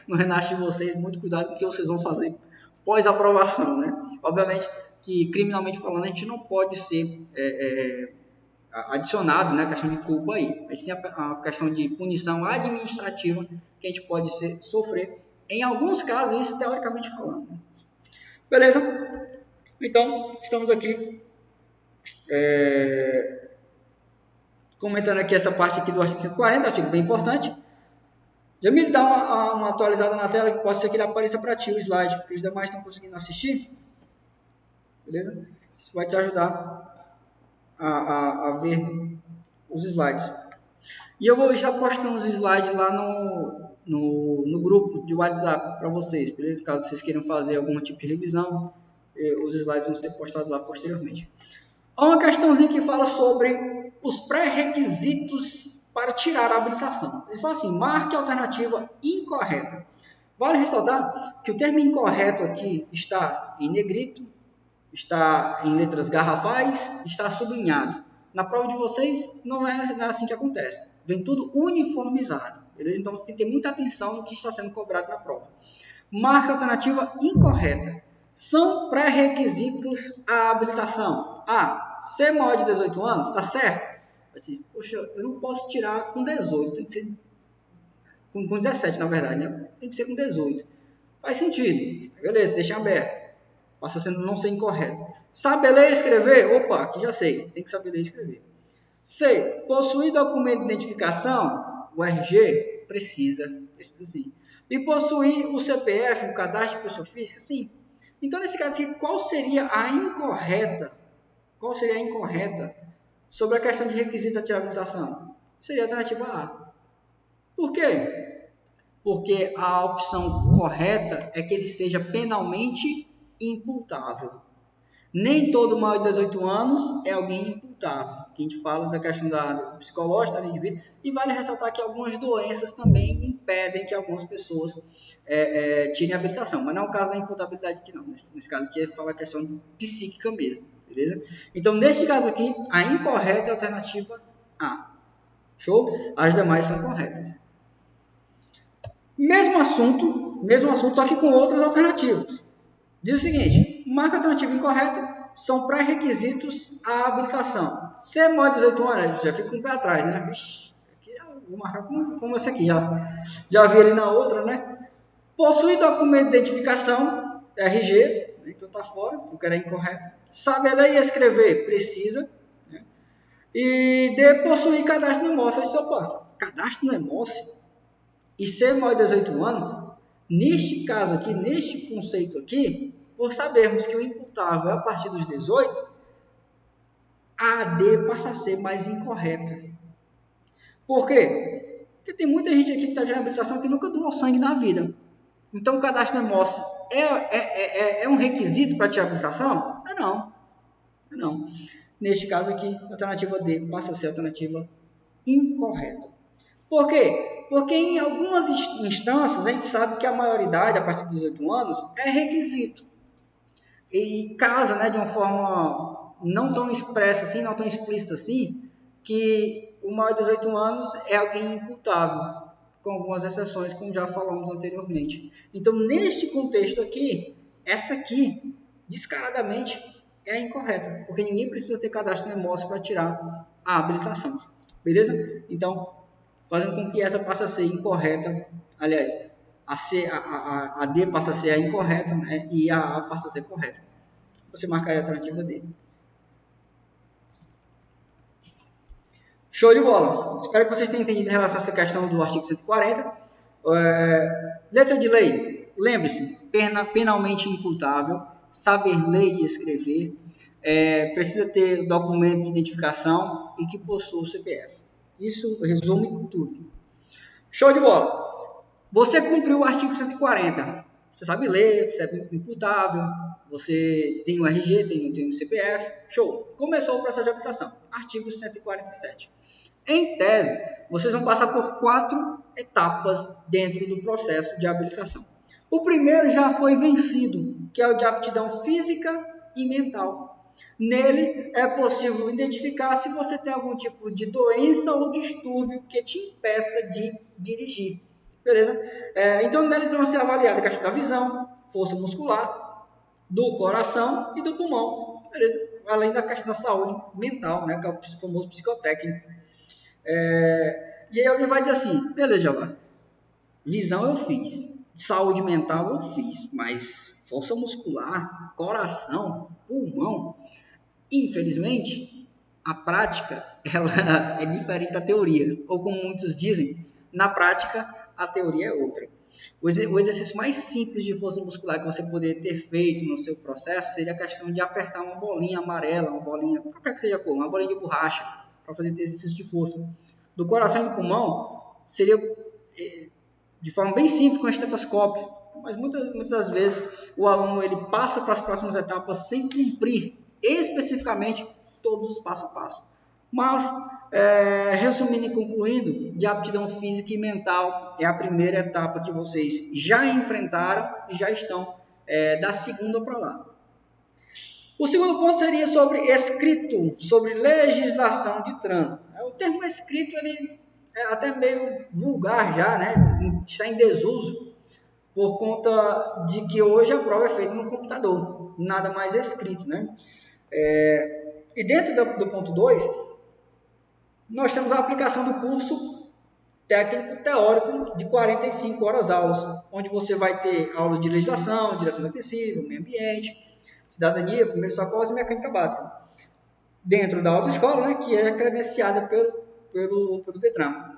Speaker 1: no RENASH de vocês. Muito cuidado com o que vocês vão fazer pós-aprovação, né? Obviamente que, criminalmente falando, a gente não pode ser adicionado, né, a questão de culpa aí, mas sim a questão de punição administrativa que a gente pode sofrer, em alguns casos, isso teoricamente falando. Beleza? Então, estamos aqui comentando aqui essa parte aqui do artigo 140, artigo bem importante. Jamil, dá uma atualizada na tela, que pode ser que ele apareça para ti o slide, porque os demais estão conseguindo assistir. Beleza? Isso vai te ajudar a ver os slides. E eu vou já postando os slides lá no grupo de WhatsApp para vocês, beleza? Caso vocês queiram fazer algum tipo de revisão, os slides vão ser postados lá posteriormente. Há uma questãozinha que fala sobre os pré-requisitos para tirar a habilitação. Ele fala assim, marque a alternativa incorreta. Vale ressaltar que o termo incorreto aqui está em negrito, está em letras garrafais, está sublinhado. Na prova de vocês, não é assim que acontece. Vem tudo uniformizado. Beleza? Então, você tem que ter muita atenção no que está sendo cobrado na prova. Marca a alternativa incorreta. São pré-requisitos à habilitação. Ser maior de 18 anos, está certo? Poxa, eu não posso tirar com 18, tem que ser com 17, na verdade, né? Tem que ser com 18. Faz sentido. Beleza, deixa aberto. Passa sendo não ser incorreto. Saber ler e escrever? Opa, aqui já sei. Tem que saber ler e escrever. C. Possuir documento de identificação? O RG? Precisa sim. E possuir o CPF, o cadastro de pessoa física? Sim. Então, nesse caso aqui, qual seria a incorreta? Qual seria a incorreta sobre a questão de requisitos de habilitação? Seria a alternativa A. Por quê? Porque a opção correta é que ele seja penalmente imputável. Nem todo maior de 18 anos é alguém imputável. A gente fala da questão do psicológico do indivíduo, e vale ressaltar que algumas doenças também impedem que algumas pessoas tirem a habilitação, mas não é o caso da imputabilidade aqui não. Nesse caso aqui, fala a questão psíquica mesmo, beleza? Então, neste caso aqui, a incorreta é a alternativa A. Show? As demais são corretas. Mesmo assunto, aqui com outras alternativas. Diz o seguinte: marca a alternativa incorreta, são pré-requisitos à habilitação. Se é maior de 18 anos, já fica um pé atrás, né? Vixe, aqui vou marcar como esse aqui, já vi ali na outra, né? Possui documento de identificação, RG, então tá fora, porque era incorreto. Sabe ler e escrever, precisa. Né? E D, possuir cadastro no EMOS. Eu disse, opa, cadastro no EMOS? E ser maior de 18 anos? Neste caso aqui, neste conceito aqui, por sabermos que o imputável é a partir dos 18, a AD passa a ser mais incorreta. Por quê? Porque tem muita gente aqui que está de reabilitação que nunca doou sangue na vida. Então, o cadastro no EMOS é um requisito para ter habilitação? Não. Neste caso aqui, a alternativa D passa a ser a alternativa incorreta. Por quê? Porque em algumas instâncias a gente sabe que a maioridade, a partir dos 18 anos, é requisito. E casa, né, de uma forma não tão expressa assim, não tão explícita assim, que o maior de 18 anos é alguém imputável, com algumas exceções, como já falamos anteriormente. Então, neste contexto aqui, essa aqui, descaradamente, é a incorreta, porque ninguém precisa ter cadastro no EMOS para tirar a habilitação. Beleza? Então, fazendo com que essa passe a ser incorreta, aliás, a D passa a ser a incorreta, né, e a A passa a ser correta. Você marcaria a alternativa D. Show de bola! Espero que vocês tenham entendido em relação a essa questão do artigo 140. Letra de lei. Lembre-se, penalmente imputável, saber ler e escrever, precisa ter documento de identificação e que possua o CPF. Isso resume tudo. Show de bola! Você cumpriu o artigo 140. Você sabe ler, você é imputável, você tem o RG, tem o CPF. Show! Começou o processo de habilitação. Artigo 147. Em tese, vocês vão passar por 4 etapas dentro do processo de habilitação. O primeiro já foi vencido, que é o de aptidão física e mental. Nele é possível identificar se você tem algum tipo de doença ou distúrbio que te impeça de dirigir. Beleza? Então, neles vão ser avaliadas a questão da visão, força muscular, do coração e do pulmão. Beleza? Além da questão da saúde mental, né, que é o famoso psicotécnico. E aí alguém vai dizer assim, beleza, Jeová, visão eu fiz, saúde mental eu fiz, mas força muscular, coração, pulmão, infelizmente, a prática ela é diferente da teoria, ou como muitos dizem, na prática a teoria é outra. O exercício mais simples de força muscular que você poderia ter feito no seu processo seria a questão de apertar uma bolinha amarela, uma bolinha, qualquer que seja a cor, uma bolinha de borracha, para fazer exercício de força. Do coração e do pulmão, seria de forma bem simples com o estetoscópio, mas muitas das vezes o aluno ele passa para as próximas etapas sem cumprir especificamente todos os passo a passo. Mas, resumindo e concluindo, de aptidão física e mental é a primeira etapa que vocês já enfrentaram e já estão da segunda para lá. O segundo ponto seria sobre escrito, sobre legislação de trânsito. O termo escrito ele é até meio vulgar já, né? Está em desuso, por conta de que hoje a prova é feita no computador, nada mais escrito, né? E dentro do ponto 2, nós temos a aplicação do curso técnico teórico de 45 horas aulas, onde você vai ter aula de legislação, direção defensiva, meio ambiente, cidadania, primeiros socorros e mecânica básica. Dentro da autoescola, né, que é credenciada pelo Detran.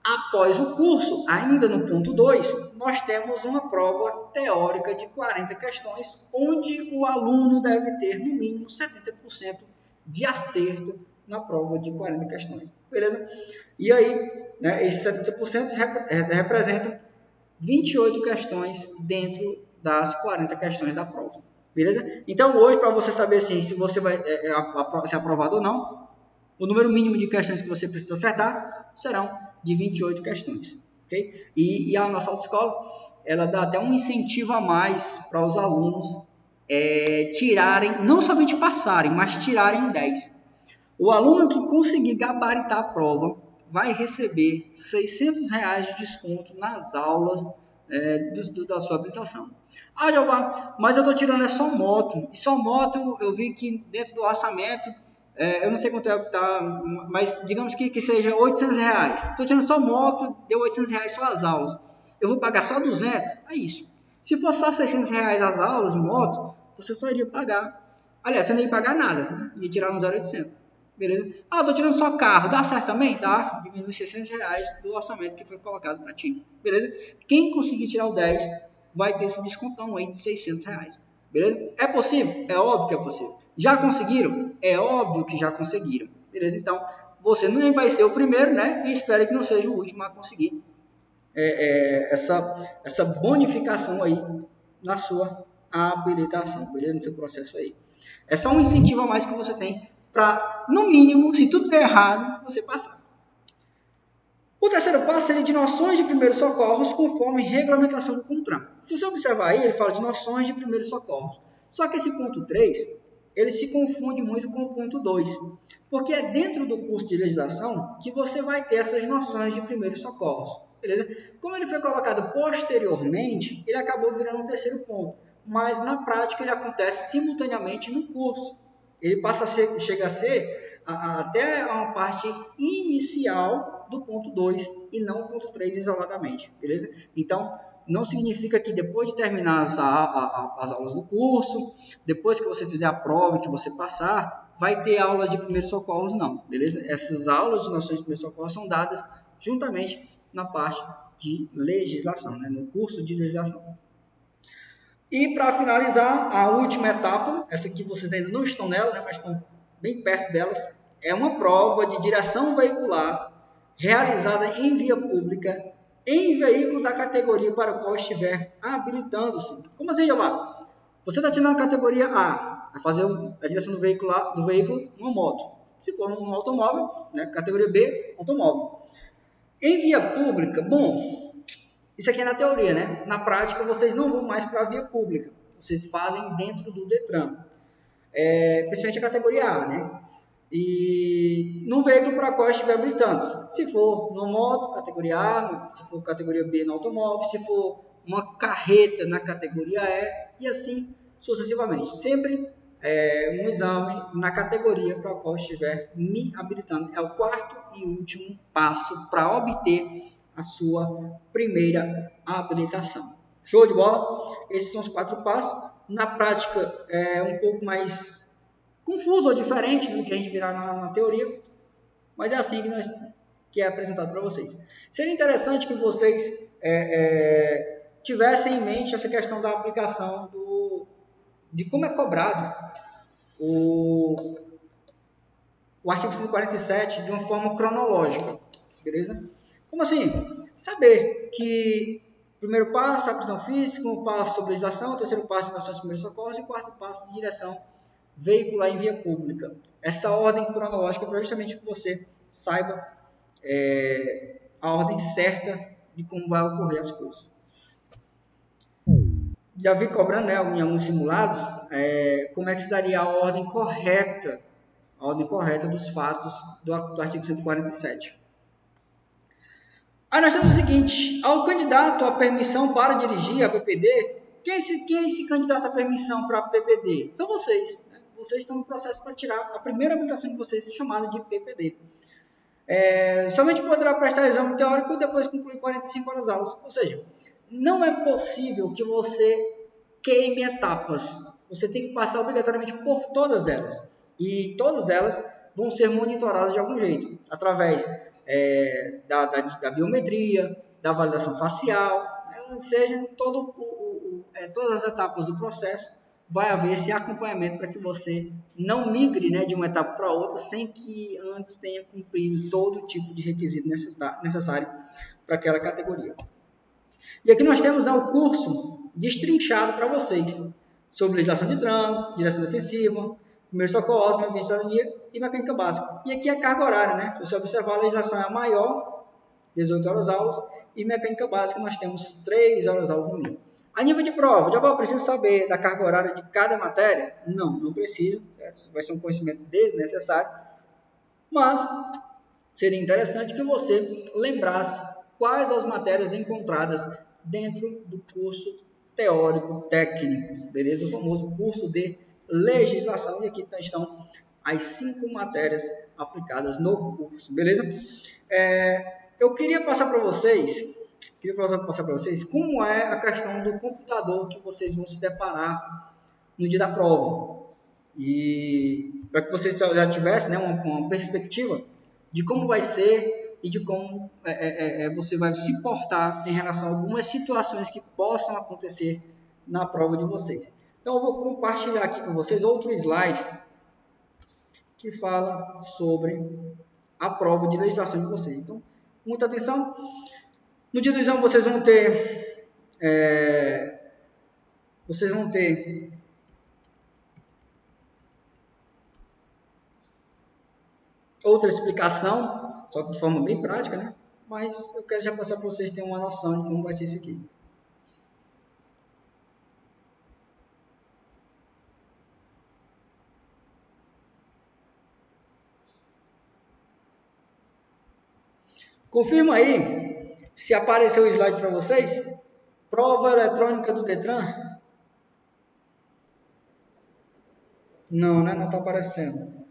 Speaker 1: Após o curso, ainda no ponto 2, nós temos uma prova teórica de 40 questões, onde o aluno deve ter no mínimo 70% de acerto na prova de 40 questões. Beleza? E aí, né, esses 70% representam 28 questões dentro das 40 questões da prova. beleza? Então, hoje, para você saber assim, se você vai ser aprovado ou não, o número mínimo de questões que você precisa acertar serão de 28 questões, ok? E a nossa autoescola, ela dá até um incentivo a mais para os alunos tirarem, não somente passarem, mas tirarem 10. O aluno que conseguir gabaritar a prova vai receber R$600 de desconto nas aulas da sua habilitação. Ah, Jeová, mas eu estou tirando só moto. E só moto eu vi que dentro do orçamento, eu não sei quanto é que está, mas digamos que seja R$800. Estou tirando só moto, deu R$800 só as aulas. Eu vou pagar só 200? É isso. Se for só R$600 as aulas de moto, você só iria pagar. Aliás, você não ia pagar nada, né? Ia tirar no 0,800. Beleza? Ah, eu tô tirando só carro. Dá certo também? Dá. Diminui R$600 do orçamento que foi colocado para ti. Beleza? Quem conseguir tirar o 10 vai ter esse descontão aí de R$600. Beleza? É possível? É óbvio que é possível. Já conseguiram? É óbvio que já conseguiram. Beleza? Então, você nem vai ser o primeiro, né? E espero que não seja o último a conseguir essa bonificação aí na sua habilitação. Beleza? No seu processo aí. É só um incentivo a mais que você tem para, no mínimo, se tudo der errado, você passar. O terceiro passo seria de noções de primeiros socorros conforme regulamentação do CONTRAN. Se você observar aí, ele fala de noções de primeiros socorros. Só que esse ponto 3, ele se confunde muito com o ponto 2, porque é dentro do curso de legislação que você vai ter essas noções de primeiros socorros. Beleza? Como ele foi colocado posteriormente, ele acabou virando um terceiro ponto, mas na prática ele acontece simultaneamente no curso. Ele chega a ser até uma parte inicial do ponto 2 e não o ponto 3 isoladamente, beleza? Então, não significa que depois de terminar as aulas do curso, depois que você fizer a prova e que você passar, vai ter aulas de primeiros socorros, não, beleza? Essas aulas de noções de primeiros socorros são dadas juntamente na parte de legislação, né? No curso de legislação. E para finalizar, a última etapa, essa aqui vocês ainda não estão nela, né, mas estão bem perto delas, é uma prova de direção veicular realizada em via pública em veículo da categoria para o qual estiver habilitando-se. Como assim, Giovanni? Você está tirando a categoria A, vai fazer a direção do veículo numa moto. Se for um automóvel, né, categoria B, automóvel. Em via pública, bom, isso aqui é na teoria, né? Na prática, vocês não vão mais para a via pública. Vocês fazem dentro do Detran. Principalmente a categoria A, né? E no veículo para qual estiver habilitando. Se for no moto, categoria A. Se for categoria B, no automóvel. Se for uma carreta na categoria E. E assim sucessivamente. Sempre um exame na categoria para a qual estiver me habilitando. É o quarto e último passo para obter a sua primeira habilitação. Show de bola? Esses são os 4 passos. Na prática, é um pouco mais confuso ou diferente do que a gente virá na teoria, mas é assim que é apresentado para vocês. Seria interessante que vocês tivessem em mente essa questão da aplicação de como é cobrado o artigo 147 de uma forma cronológica, beleza? Como assim? Saber que o primeiro passo, aptidão física, segundo passo sobre legislação, o terceiro passo de noções de primeiros socorros e o quarto passo de direção veicular em via pública. Essa ordem cronológica para justamente que você saiba a ordem certa de como vai ocorrer as coisas. Já vi cobrando, né, em alguns simulados, como é que se daria a ordem correta dos fatos do artigo 147. Aí nós temos o seguinte: ao candidato à permissão para dirigir a PPD, quem é esse candidato à permissão para a PPD? São vocês. Né? Vocês estão no processo para tirar a primeira habilitação de vocês, chamada de PPD. Somente poderá prestar exame teórico e depois concluir 45 horas aulas. Ou seja, não é possível que você queime etapas. Você tem que passar obrigatoriamente por todas elas. E todas elas vão ser monitoradas de algum jeito, através da biometria, da validação facial, ou seja, todas as etapas do processo vai haver esse acompanhamento para que você não migre, né, de uma etapa para outra sem que antes tenha cumprido todo tipo de requisito necessário para aquela categoria. E aqui nós temos, né, o curso destrinchado para vocês. sobre legislação de trânsito, direção defensiva, primeiros socorros, meio ambiente de cidadania e mecânica básica. E aqui é carga horária, né? Se você observar, a legislação é a maior, 18 horas aulas, e mecânica básica nós temos 3 horas aulas no mínimo. A nível de prova, já precisa saber da carga horária de cada matéria? Não precisa, certo? Vai ser um conhecimento desnecessário, mas seria interessante que você lembrasse quais as matérias encontradas dentro do curso teórico técnico, beleza? O famoso curso de legislação, e aqui estão as 5 matérias aplicadas no curso, beleza? Eu queria passar para vocês como é a questão do computador que vocês vão se deparar no dia da prova. E para que vocês já tivessem, né, uma perspectiva de como vai ser e de como você vai se portar em relação a algumas situações que possam acontecer na prova de vocês. Então, eu vou compartilhar aqui com vocês outro slide que fala sobre a prova de legislação de vocês. Então, muita atenção. No dia do exame, vocês vão ter outra explicação, só que de forma bem prática, né? Mas eu quero já passar para vocês terem uma noção de como vai ser isso aqui. Confirma aí se apareceu o slide para vocês. Prova eletrônica do Detran? Não, né? Não está aparecendo.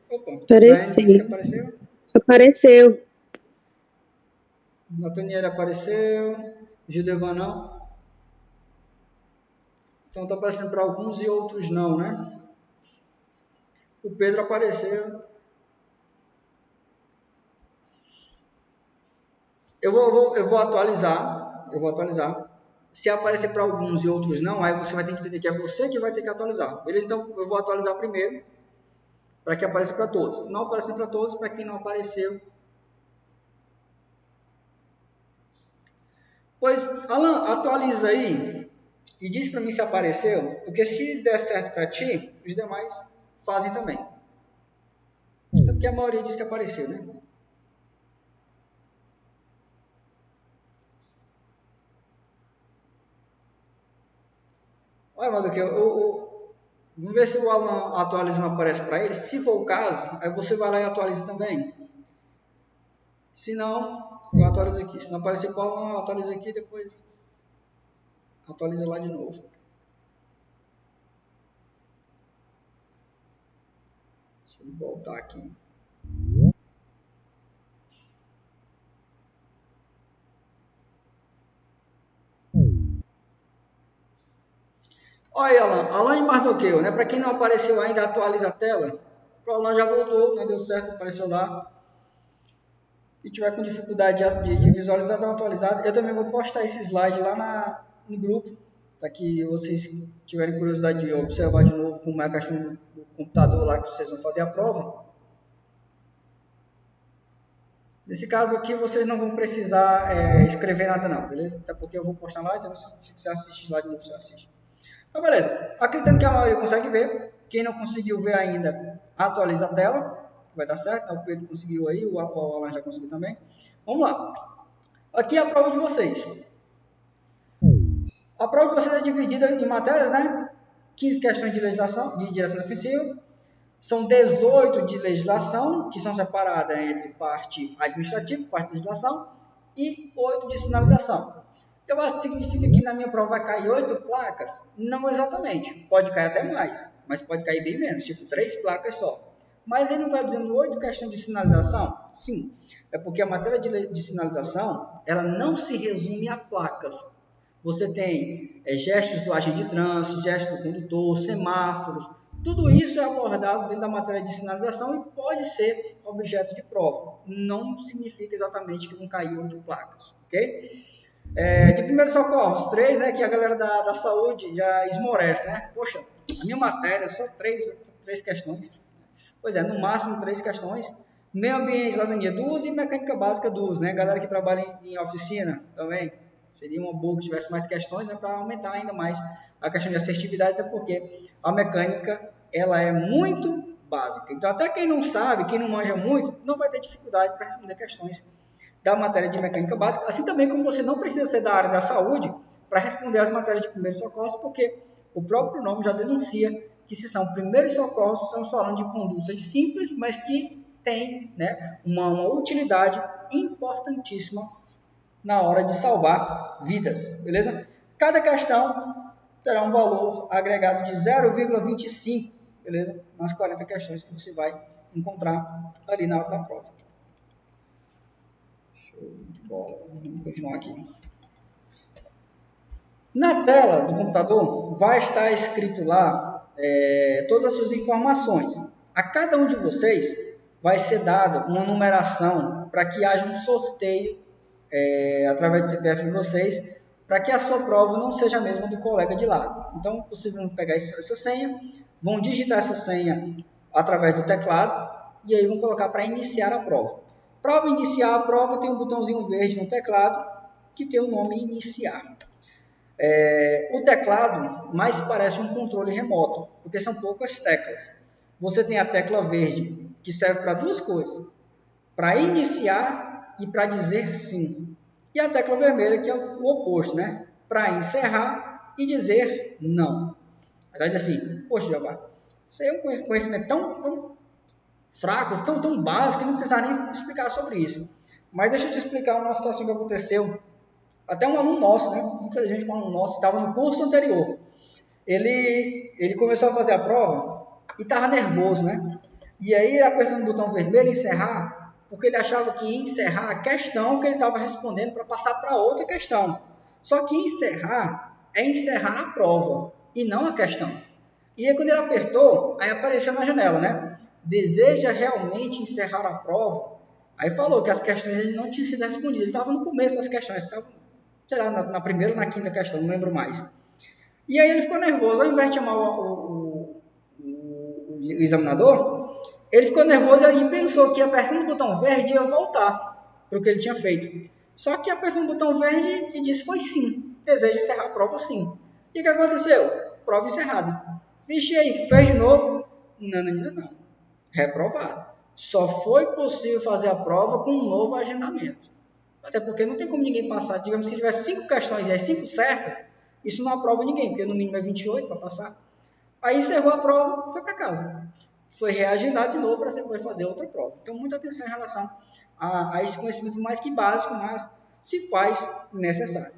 Speaker 1: Opa,
Speaker 2: apareceu. Apareceu.
Speaker 1: Nathaniel apareceu. Gildevan não. Então está aparecendo para alguns e outros não, né? O Pedro apareceu. Eu vou atualizar. Se aparecer para alguns e outros não, aí você vai ter que entender que é você que vai ter que atualizar. Beleza? Então eu vou atualizar primeiro para que apareça para todos. Não aparecendo para todos, para quem não apareceu. Pois, Alan, atualiza aí e diz para mim se apareceu, porque se der certo para ti, os demais fazem também. Até porque a maioria diz que apareceu, né? Olha, mano, aqui, vamos ver se o Alan atualiza não aparece para ele. Se for o caso, aí você vai lá e atualiza também. Se não, eu atualizo aqui. Se não aparecer para o Alan, eu atualizo aqui e depois atualiza lá de novo. Deixa eu voltar aqui. Olha, Alan e Mardoqueu, né? Para quem não apareceu ainda, atualiza a tela. O Alan já voltou, né? Deu certo, apareceu lá. Se tiver com dificuldade de visualizar, dá uma atualizada. Eu também vou postar esse slide lá no grupo, para que vocês tiverem curiosidade de observar de novo como é a questão do computador lá que vocês vão fazer a prova. Nesse caso aqui, vocês não vão precisar escrever nada não, beleza? Até porque eu vou postar lá, então se quiser assistir lá de novo, você assiste. Então, beleza. Acreditando que a maioria consegue ver. Quem não conseguiu ver ainda, atualiza a tela. Vai dar certo. O Pedro conseguiu aí, o Alan já conseguiu também. Vamos lá. Aqui é a prova de vocês. A prova de vocês é dividida em matérias, né? 15 questões de legislação, de direção defensiva. São 18 de legislação, que são separadas entre parte administrativa, parte de legislação, e 8 de sinalização. Eu acho que significa que na minha prova vai cair 8 placas? Não exatamente. Pode cair até mais, mas pode cair bem menos, tipo 3 placas só. Mas ele não está dizendo 8 questões de sinalização? Sim. É porque a matéria de sinalização, ela não se resume a placas. Você tem gestos do agente de trânsito, gestos do condutor, semáforos. Tudo isso é abordado dentro da matéria de sinalização e pode ser objeto de prova. Não significa exatamente que vão cair 8 placas, ok? De primeiros socorros, 3, né, que a galera da saúde já esmorece, né? Poxa, a minha matéria é só 3 questões. Pois é, no máximo 3 questões. Meio ambiente, cidadania, 2 e mecânica básica, 2, né? Galera que trabalha em oficina também, Seria uma boa que tivesse mais questões, né, para aumentar ainda mais a questão de assertividade, até porque a mecânica ela é muito básica. Então, até quem não sabe, quem não manja muito, não vai ter dificuldade para responder questões da matéria de mecânica básica, assim também como você não precisa ser da área da saúde para responder as matérias de primeiros socorros, porque o próprio nome já denuncia que se são primeiros socorros, estamos falando de condutas simples, mas que têm, né, uma utilidade importantíssima na hora de salvar vidas, beleza? Cada questão terá um valor agregado de 0,25, beleza? Nas 40 questões que você vai encontrar ali na hora da prova. Show de bola. Vamos continuar aqui. Na tela do computador vai estar escrito lá todas as suas informações. A cada um de vocês vai ser dada uma numeração para que haja um sorteio através do CPF de vocês, para que a sua prova não seja a mesma do colega de lado. Então, vocês vão pegar essa senha, vão digitar essa senha através do teclado e aí vão colocar para iniciar a prova. Para iniciar a prova, tem um botãozinho verde no teclado que tem o nome iniciar. O teclado mais parece um controle remoto, porque são poucas teclas. Você tem a tecla verde, que serve para duas coisas, para iniciar e para dizer sim. E a tecla vermelha, que é o oposto, né? Para encerrar e dizer não. Mas vai dizer assim, poxa, Jeová, isso é um conhecimento tão fraco, tão básico, que não precisa nem explicar sobre isso. Mas deixa eu te explicar uma situação que aconteceu. Até um aluno nosso, né? Infelizmente um aluno nosso, estava no curso anterior. Ele começou a fazer a prova e estava nervoso, né? E aí, apertando o botão vermelho, encerrar, porque ele achava que ia encerrar a questão que ele estava respondendo para passar para outra questão. Só que encerrar é encerrar a prova e não a questão. E aí, quando ele apertou, aí apareceu na janela, né? Deseja realmente encerrar a prova? Aí falou que as questões ele não tinham sido respondidas. Ele estava no começo das questões, estava, sei lá, na primeira ou na quinta questão, não lembro mais. E aí ele ficou nervoso, ao invés de chamar o examinador, ele ficou nervoso e pensou que apertando o botão verde ia voltar para o que ele tinha feito. Só que apertou o botão verde e disse foi sim, deseja encerrar a prova sim. E o que aconteceu? Prova encerrada. Vixe aí, fez de novo? Não. Reprovado. Só foi possível fazer a prova com um novo agendamento. Até porque não tem como ninguém passar, digamos que tivesse 5 questões e as 5 certas, isso não aprova ninguém, porque no mínimo é 28 para passar. Aí encerrou a prova, foi para casa. Foi reagendado de novo para depois fazer outra prova. Então, muita atenção em relação a esse conhecimento mais que básico, mas se faz necessário.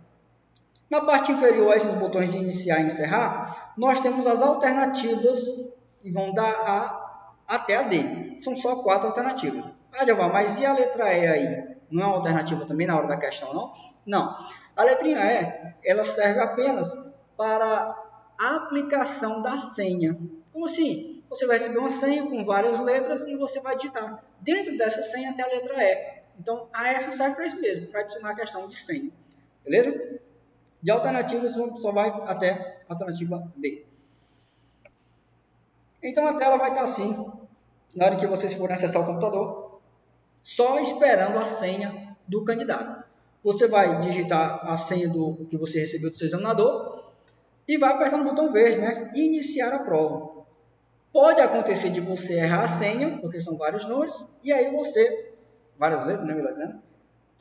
Speaker 1: Na parte inferior a esses botões de iniciar e encerrar, nós temos as alternativas que vão da A até a D. São só 4 alternativas. Mas e a letra E aí? Não é uma alternativa também na hora da questão, não? Não. A letrinha E, ela serve apenas para a aplicação da senha. Como assim? Você vai receber uma senha com várias letras e você vai digitar. Dentro dessa senha tem a letra E. Então, a E só serve para isso mesmo, para adicionar a questão de senha. Beleza? De alternativas, só vai até a alternativa D. Então, a tela vai estar assim, na hora que vocês forem acessar o computador, só esperando a senha do candidato. Você vai digitar a senha que você recebeu do seu examinador e vai apertar no botão verde, né? Iniciar a prova. Pode acontecer de você errar a senha, porque são vários números, e aí você, várias letras, né, melhor dizendo,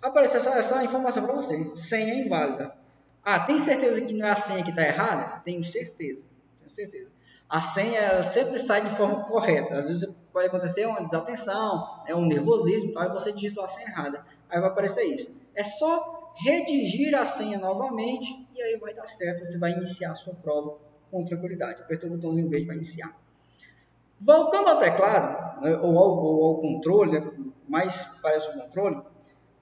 Speaker 1: aparece essa informação para você, senha inválida. Ah, tem certeza que não é a senha que está errada? Tenho certeza. A senha sempre sai de forma correta. Às vezes pode acontecer uma desatenção, um nervosismo, aí você digitou a senha errada. Aí vai aparecer isso. É só redigir a senha novamente e aí vai dar certo. Você vai iniciar a sua prova com tranquilidade. Apertou o botãozinho verde para iniciar. Voltando ao teclado, né, ou ao controle, né, mais parece um controle,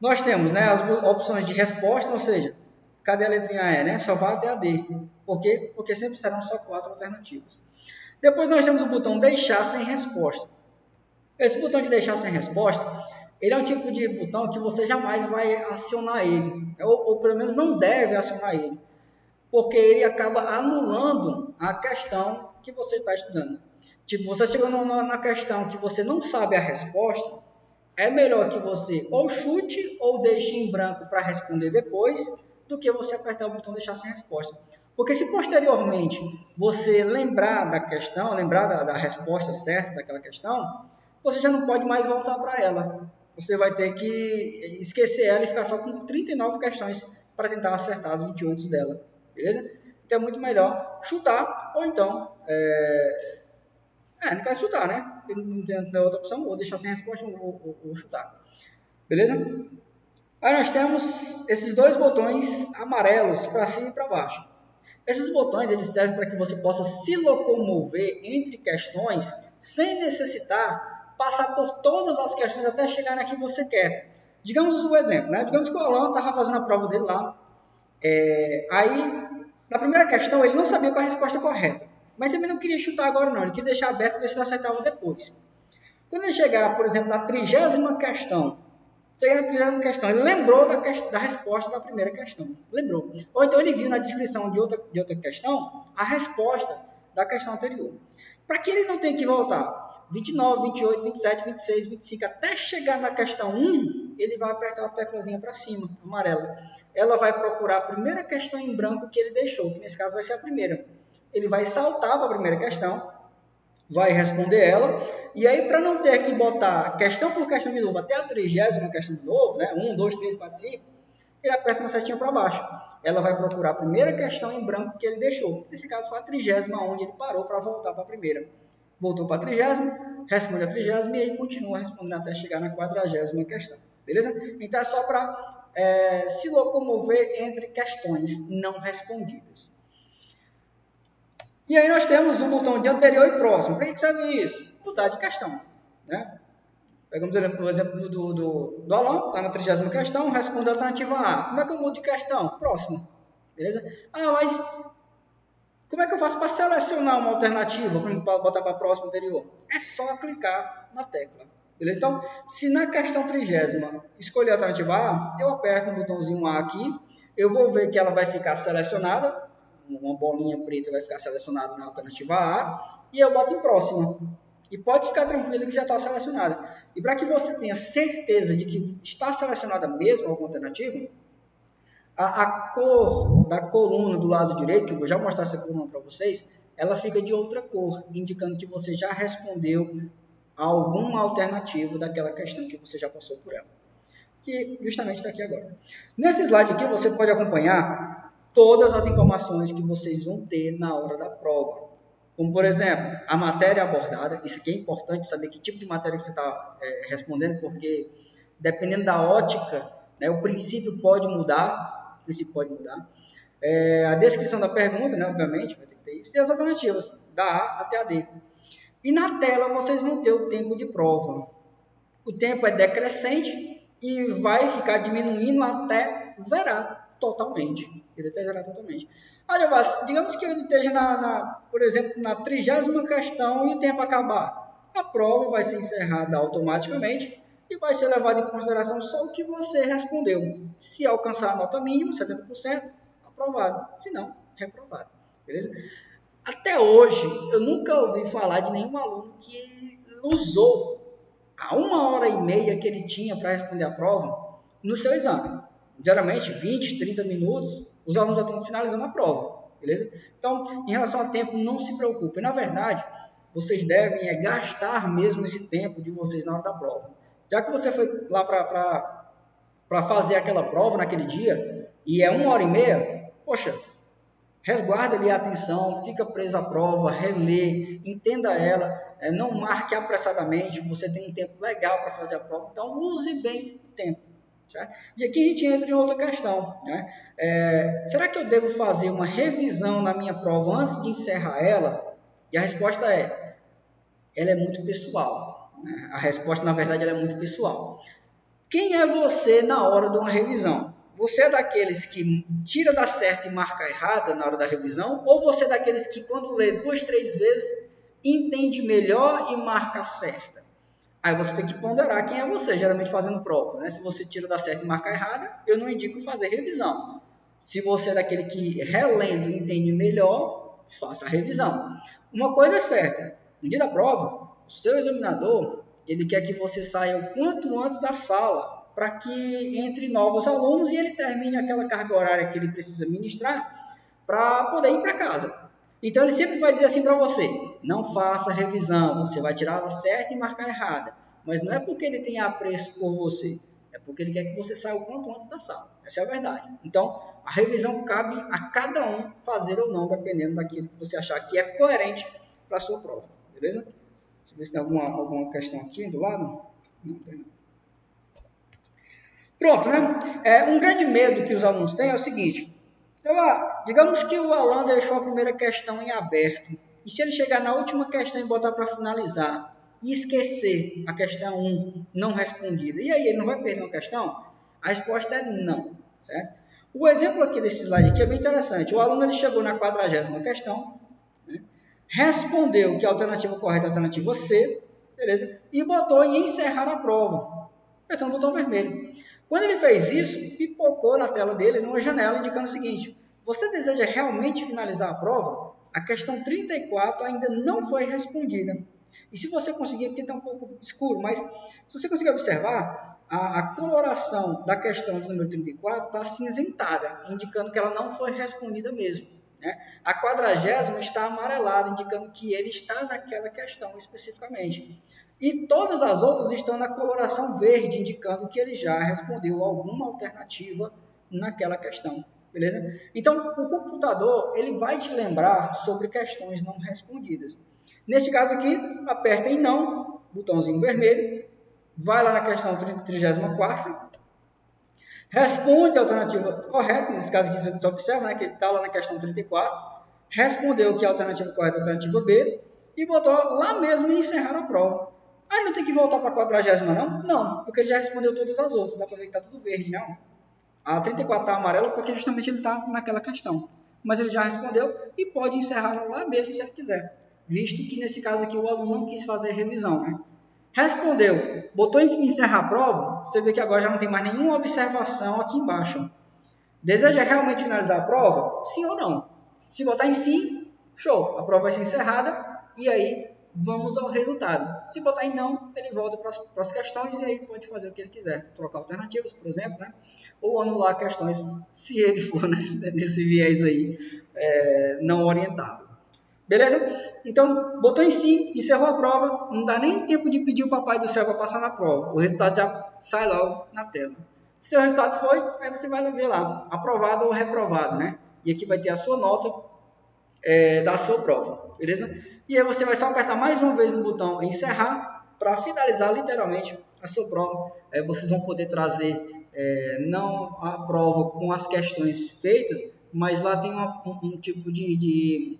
Speaker 1: nós temos, né, as opções de resposta, ou seja, cadê a letrinha E, né? Só vai até a D. Por quê? Porque sempre serão só 4 alternativas. Depois nós temos o botão deixar sem resposta. Esse botão de deixar sem resposta, ele é um tipo de botão que você jamais vai acionar ele, ou pelo menos não deve acionar ele, porque ele acaba anulando a questão que você está estudando. Tipo, você chegou na questão que você não sabe a resposta, é melhor que você ou chute ou deixe em branco para responder depois, do que você apertar o botão deixar sem resposta. Porque se posteriormente você lembrar da questão, lembrar da resposta certa daquela questão, você já não pode mais voltar para ela. Você vai ter que esquecer ela e ficar só com 39 questões para tentar acertar as 28 dela. Beleza? Então é muito melhor chutar ou então... não quer chutar, né? Não tem outra opção, ou deixar sem resposta ou chutar. Beleza? Aí nós temos esses dois botões amarelos para cima e para baixo. Esses botões eles servem para que você possa se locomover entre questões sem necessitar passar por todas as questões até chegar na que você quer. Digamos um exemplo, né? Digamos que o Alan estava fazendo a prova dele lá. Aí, na primeira questão, ele não sabia qual a resposta correta. Mas também não queria chutar agora não, ele queria deixar aberto para ver se ele acertava depois. Quando ele chegar, por exemplo, na 30ª questão, ele lembrou da resposta da primeira questão. Lembrou. Ou então ele viu na descrição de outra questão a resposta da questão anterior. Para que ele não tenha que voltar 29, 28, 27, 26, 25, até chegar na questão 1, ele vai apertar a teclazinha para cima, amarela. Ela vai procurar a primeira questão em branco que ele deixou, que nesse caso vai ser a primeira. Ele vai saltar para a primeira questão, vai responder ela, e aí para não ter que botar questão por questão de novo, até a 30ª questão de novo, né? 1, 2, 3, 4, 5, ele aperta uma setinha para baixo. Ela vai procurar a primeira questão em branco que ele deixou. Nesse caso foi a 30ª, onde ele parou para voltar para a primeira. Voltou para a 30ª, responde a 30ª e aí continua respondendo até chegar na 40ª questão. Beleza? Então é só para se locomover entre questões não respondidas. E aí nós temos o botão de anterior e próximo. Para que serve isso? Mudar de questão. Né? Pegamos o exemplo do Alan, está na 30ª questão, responde a alternativa A. Como é que eu mudo de questão? Próximo. Beleza? Mas como é que eu faço para selecionar uma alternativa para botar para a próxima anterior? É só clicar na tecla. Beleza? Então, se na questão 30ª escolher a alternativa A, eu aperto no botãozinho A aqui, eu vou ver que ela vai ficar selecionada, uma bolinha preta vai ficar selecionada na alternativa A, e eu boto em próxima. E pode ficar tranquilo que já está selecionada. E para que você tenha certeza de que está selecionada mesmo alguma alternativa, a cor da coluna do lado direito, que eu vou já mostrar essa coluna para vocês, ela fica de outra cor, indicando que você já respondeu a alguma alternativa daquela questão que você já passou por ela. Que justamente está aqui agora. Nesse slide aqui você pode acompanhar todas as informações que vocês vão ter na hora da prova. Como, por exemplo, a matéria abordada. Isso aqui é importante saber que tipo de matéria você está respondendo, porque dependendo da ótica, né, o princípio pode mudar. A descrição da pergunta, né, obviamente, vai ter que ter isso. E as alternativas, da A até a D. E na tela vocês vão ter o tempo de prova. O tempo é decrescente e vai ficar diminuindo até zerar totalmente. Olha, digamos que eu esteja, por exemplo, na 30ª questão e o tempo acabar. A prova vai ser encerrada automaticamente e vai ser levado em consideração só o que você respondeu. Se alcançar a nota mínima, 70%, aprovado. Se não, reprovado. Beleza? Até hoje, eu nunca ouvi falar de nenhum aluno que usou a 1h30 que ele tinha para responder a prova no seu exame. Geralmente, 20, 30 minutos, os alunos já estão finalizando a prova. Beleza? Então, em relação ao tempo, não se preocupem. Na verdade, vocês devem gastar mesmo esse tempo de vocês na hora da prova. Já que você foi lá para fazer aquela prova naquele dia, e é 1h30, poxa, resguarda ali a atenção, fica preso à prova, relê, entenda ela, não marque apressadamente, você tem um tempo legal para fazer a prova, então use bem o tempo. Certo? E aqui a gente entra em outra questão. Né? Será que eu devo fazer uma revisão na minha prova antes de encerrar ela? E a resposta ela é muito pessoal. Né? A resposta, na verdade, ela é muito pessoal. Quem é você na hora de uma revisão? Você é daqueles que tira da certa e marca errada na hora da revisão? Ou você é daqueles que quando lê 2, 3 vezes, entende melhor e marca certa? Aí você tem que ponderar quem é você, geralmente fazendo prova. Né? Se você tira da certa e marca errada, eu não indico fazer revisão. Se você é daquele que relendo entende melhor, faça a revisão. Uma coisa é certa, no dia da prova, o seu examinador, ele quer que você saia o quanto antes da sala para que entre novos alunos e ele termine aquela carga horária que ele precisa ministrar para poder ir para casa. Então, ele sempre vai dizer assim para você, não faça revisão, você vai tirar ela certa e marcar errada. Mas não é porque ele tem apreço por você, é porque ele quer que você saia o quanto antes da sala. Essa é a verdade. Então, a revisão cabe a cada um fazer ou não, dependendo daquilo que você achar que é coerente para a sua prova. Beleza? Deixa eu ver se tem alguma questão aqui do lado. Não tem não. Pronto, né? Um grande medo que os alunos têm é o seguinte. Digamos que o Alan deixou a primeira questão em aberto. E se ele chegar na última questão e botar para finalizar e esquecer a questão 1 não respondida, e aí ele não vai perder uma questão? A resposta é não, certo? O exemplo aqui desse slide aqui é bem interessante. O aluno ele chegou na 40ª questão, né? Respondeu que a alternativa correta é a alternativa C, beleza? E botou em encerrar a prova, apertando o botão vermelho. Quando ele fez isso, pipocou na tela dele numa janela indicando o seguinte: você deseja realmente finalizar a prova? A questão 34 ainda não foi respondida. E se você conseguir, porque está um pouco escuro, mas se você conseguir observar, a coloração da questão de número 34 está acinzentada, indicando que ela não foi respondida mesmo, né? A 40ª está amarelada, indicando que ele está naquela questão especificamente. E todas as outras estão na coloração verde, indicando que ele já respondeu alguma alternativa naquela questão. Beleza? Então, o computador ele vai te lembrar sobre questões não respondidas. Neste caso aqui, aperta em não, botãozinho vermelho, vai lá na questão 34ª, responde a alternativa correta, nesse caso aqui você observa, né, que ele está lá na questão 34, respondeu que a alternativa correta é a alternativa B, e botou lá mesmo em encerrar a prova. Aí não tem que voltar para a 40ª não? Não, porque ele já respondeu todas as outras, dá para ver que está tudo verde, não? A 34 está amarela porque justamente ele está naquela questão. Mas ele já respondeu e pode encerrar lá mesmo se ele quiser. Visto que nesse caso aqui o aluno não quis fazer revisão, né? Respondeu, botou em encerrar a prova, você vê que agora já não tem mais nenhuma observação aqui embaixo. Deseja realmente finalizar a prova? Sim ou não? Se botar em sim, show, a prova vai ser encerrada e aí vamos ao resultado. Se botar em não, ele volta para as questões e aí pode fazer o que ele quiser. Trocar alternativas, por exemplo, né? Ou anular questões, se ele for, né, nesse viés aí não orientado. Beleza? Então, botou em sim, encerrou a prova, não dá nem tempo de pedir o papai do céu para passar na prova. O resultado já sai logo na tela. Se o resultado foi, aí você vai ver lá, aprovado ou reprovado, né? E aqui vai ter a sua nota da sua prova, beleza? E aí você vai só apertar mais uma vez no botão encerrar para finalizar literalmente a sua prova. Vocês vão poder trazer não a prova com as questões feitas, mas lá tem um tipo de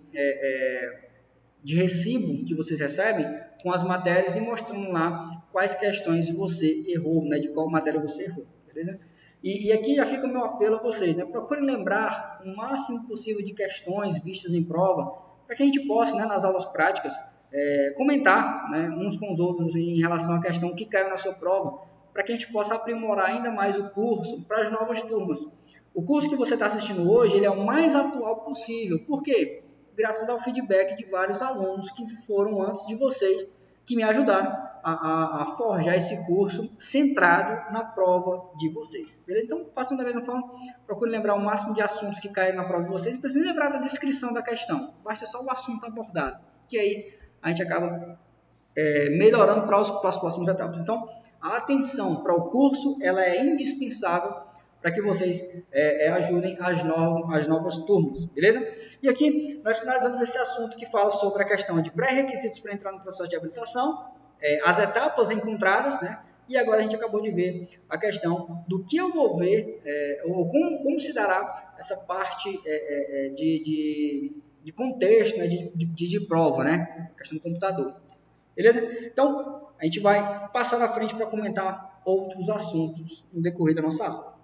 Speaker 1: recibo que vocês recebem com as matérias e mostrando lá quais questões você errou, né? De qual matéria você errou, beleza? E aqui já fica o meu apelo a vocês, né? Procurem lembrar o máximo possível de questões vistas em prova, para que a gente possa, né, nas aulas práticas, comentar, né, uns com os outros em relação à questão que caiu na sua prova, para que a gente possa aprimorar ainda mais o curso para as novas turmas. O curso que você está assistindo hoje, ele é o mais atual possível. Por quê? Graças ao feedback de vários alunos que foram antes de vocês, que me ajudaram a forjar esse curso centrado na prova de vocês. Beleza? Então, façam da mesma forma, procure lembrar o máximo de assuntos que caíram na prova de vocês. Não precisa lembrar da descrição da questão, basta só o assunto abordado, que aí a gente acaba melhorando para as próximas etapas. Então, a atenção para o curso ela é indispensável para que vocês ajudem as novas turmas, beleza? E aqui nós finalizamos esse assunto que fala sobre a questão de pré-requisitos para entrar no processo de habilitação, as etapas encontradas, né? E agora a gente acabou de ver a questão do que eu vou ver, ou como se dará essa parte de contexto, né? de prova, né? A questão do computador. Beleza? Então, a gente vai passar na frente para comentar outros assuntos no decorrer da nossa aula.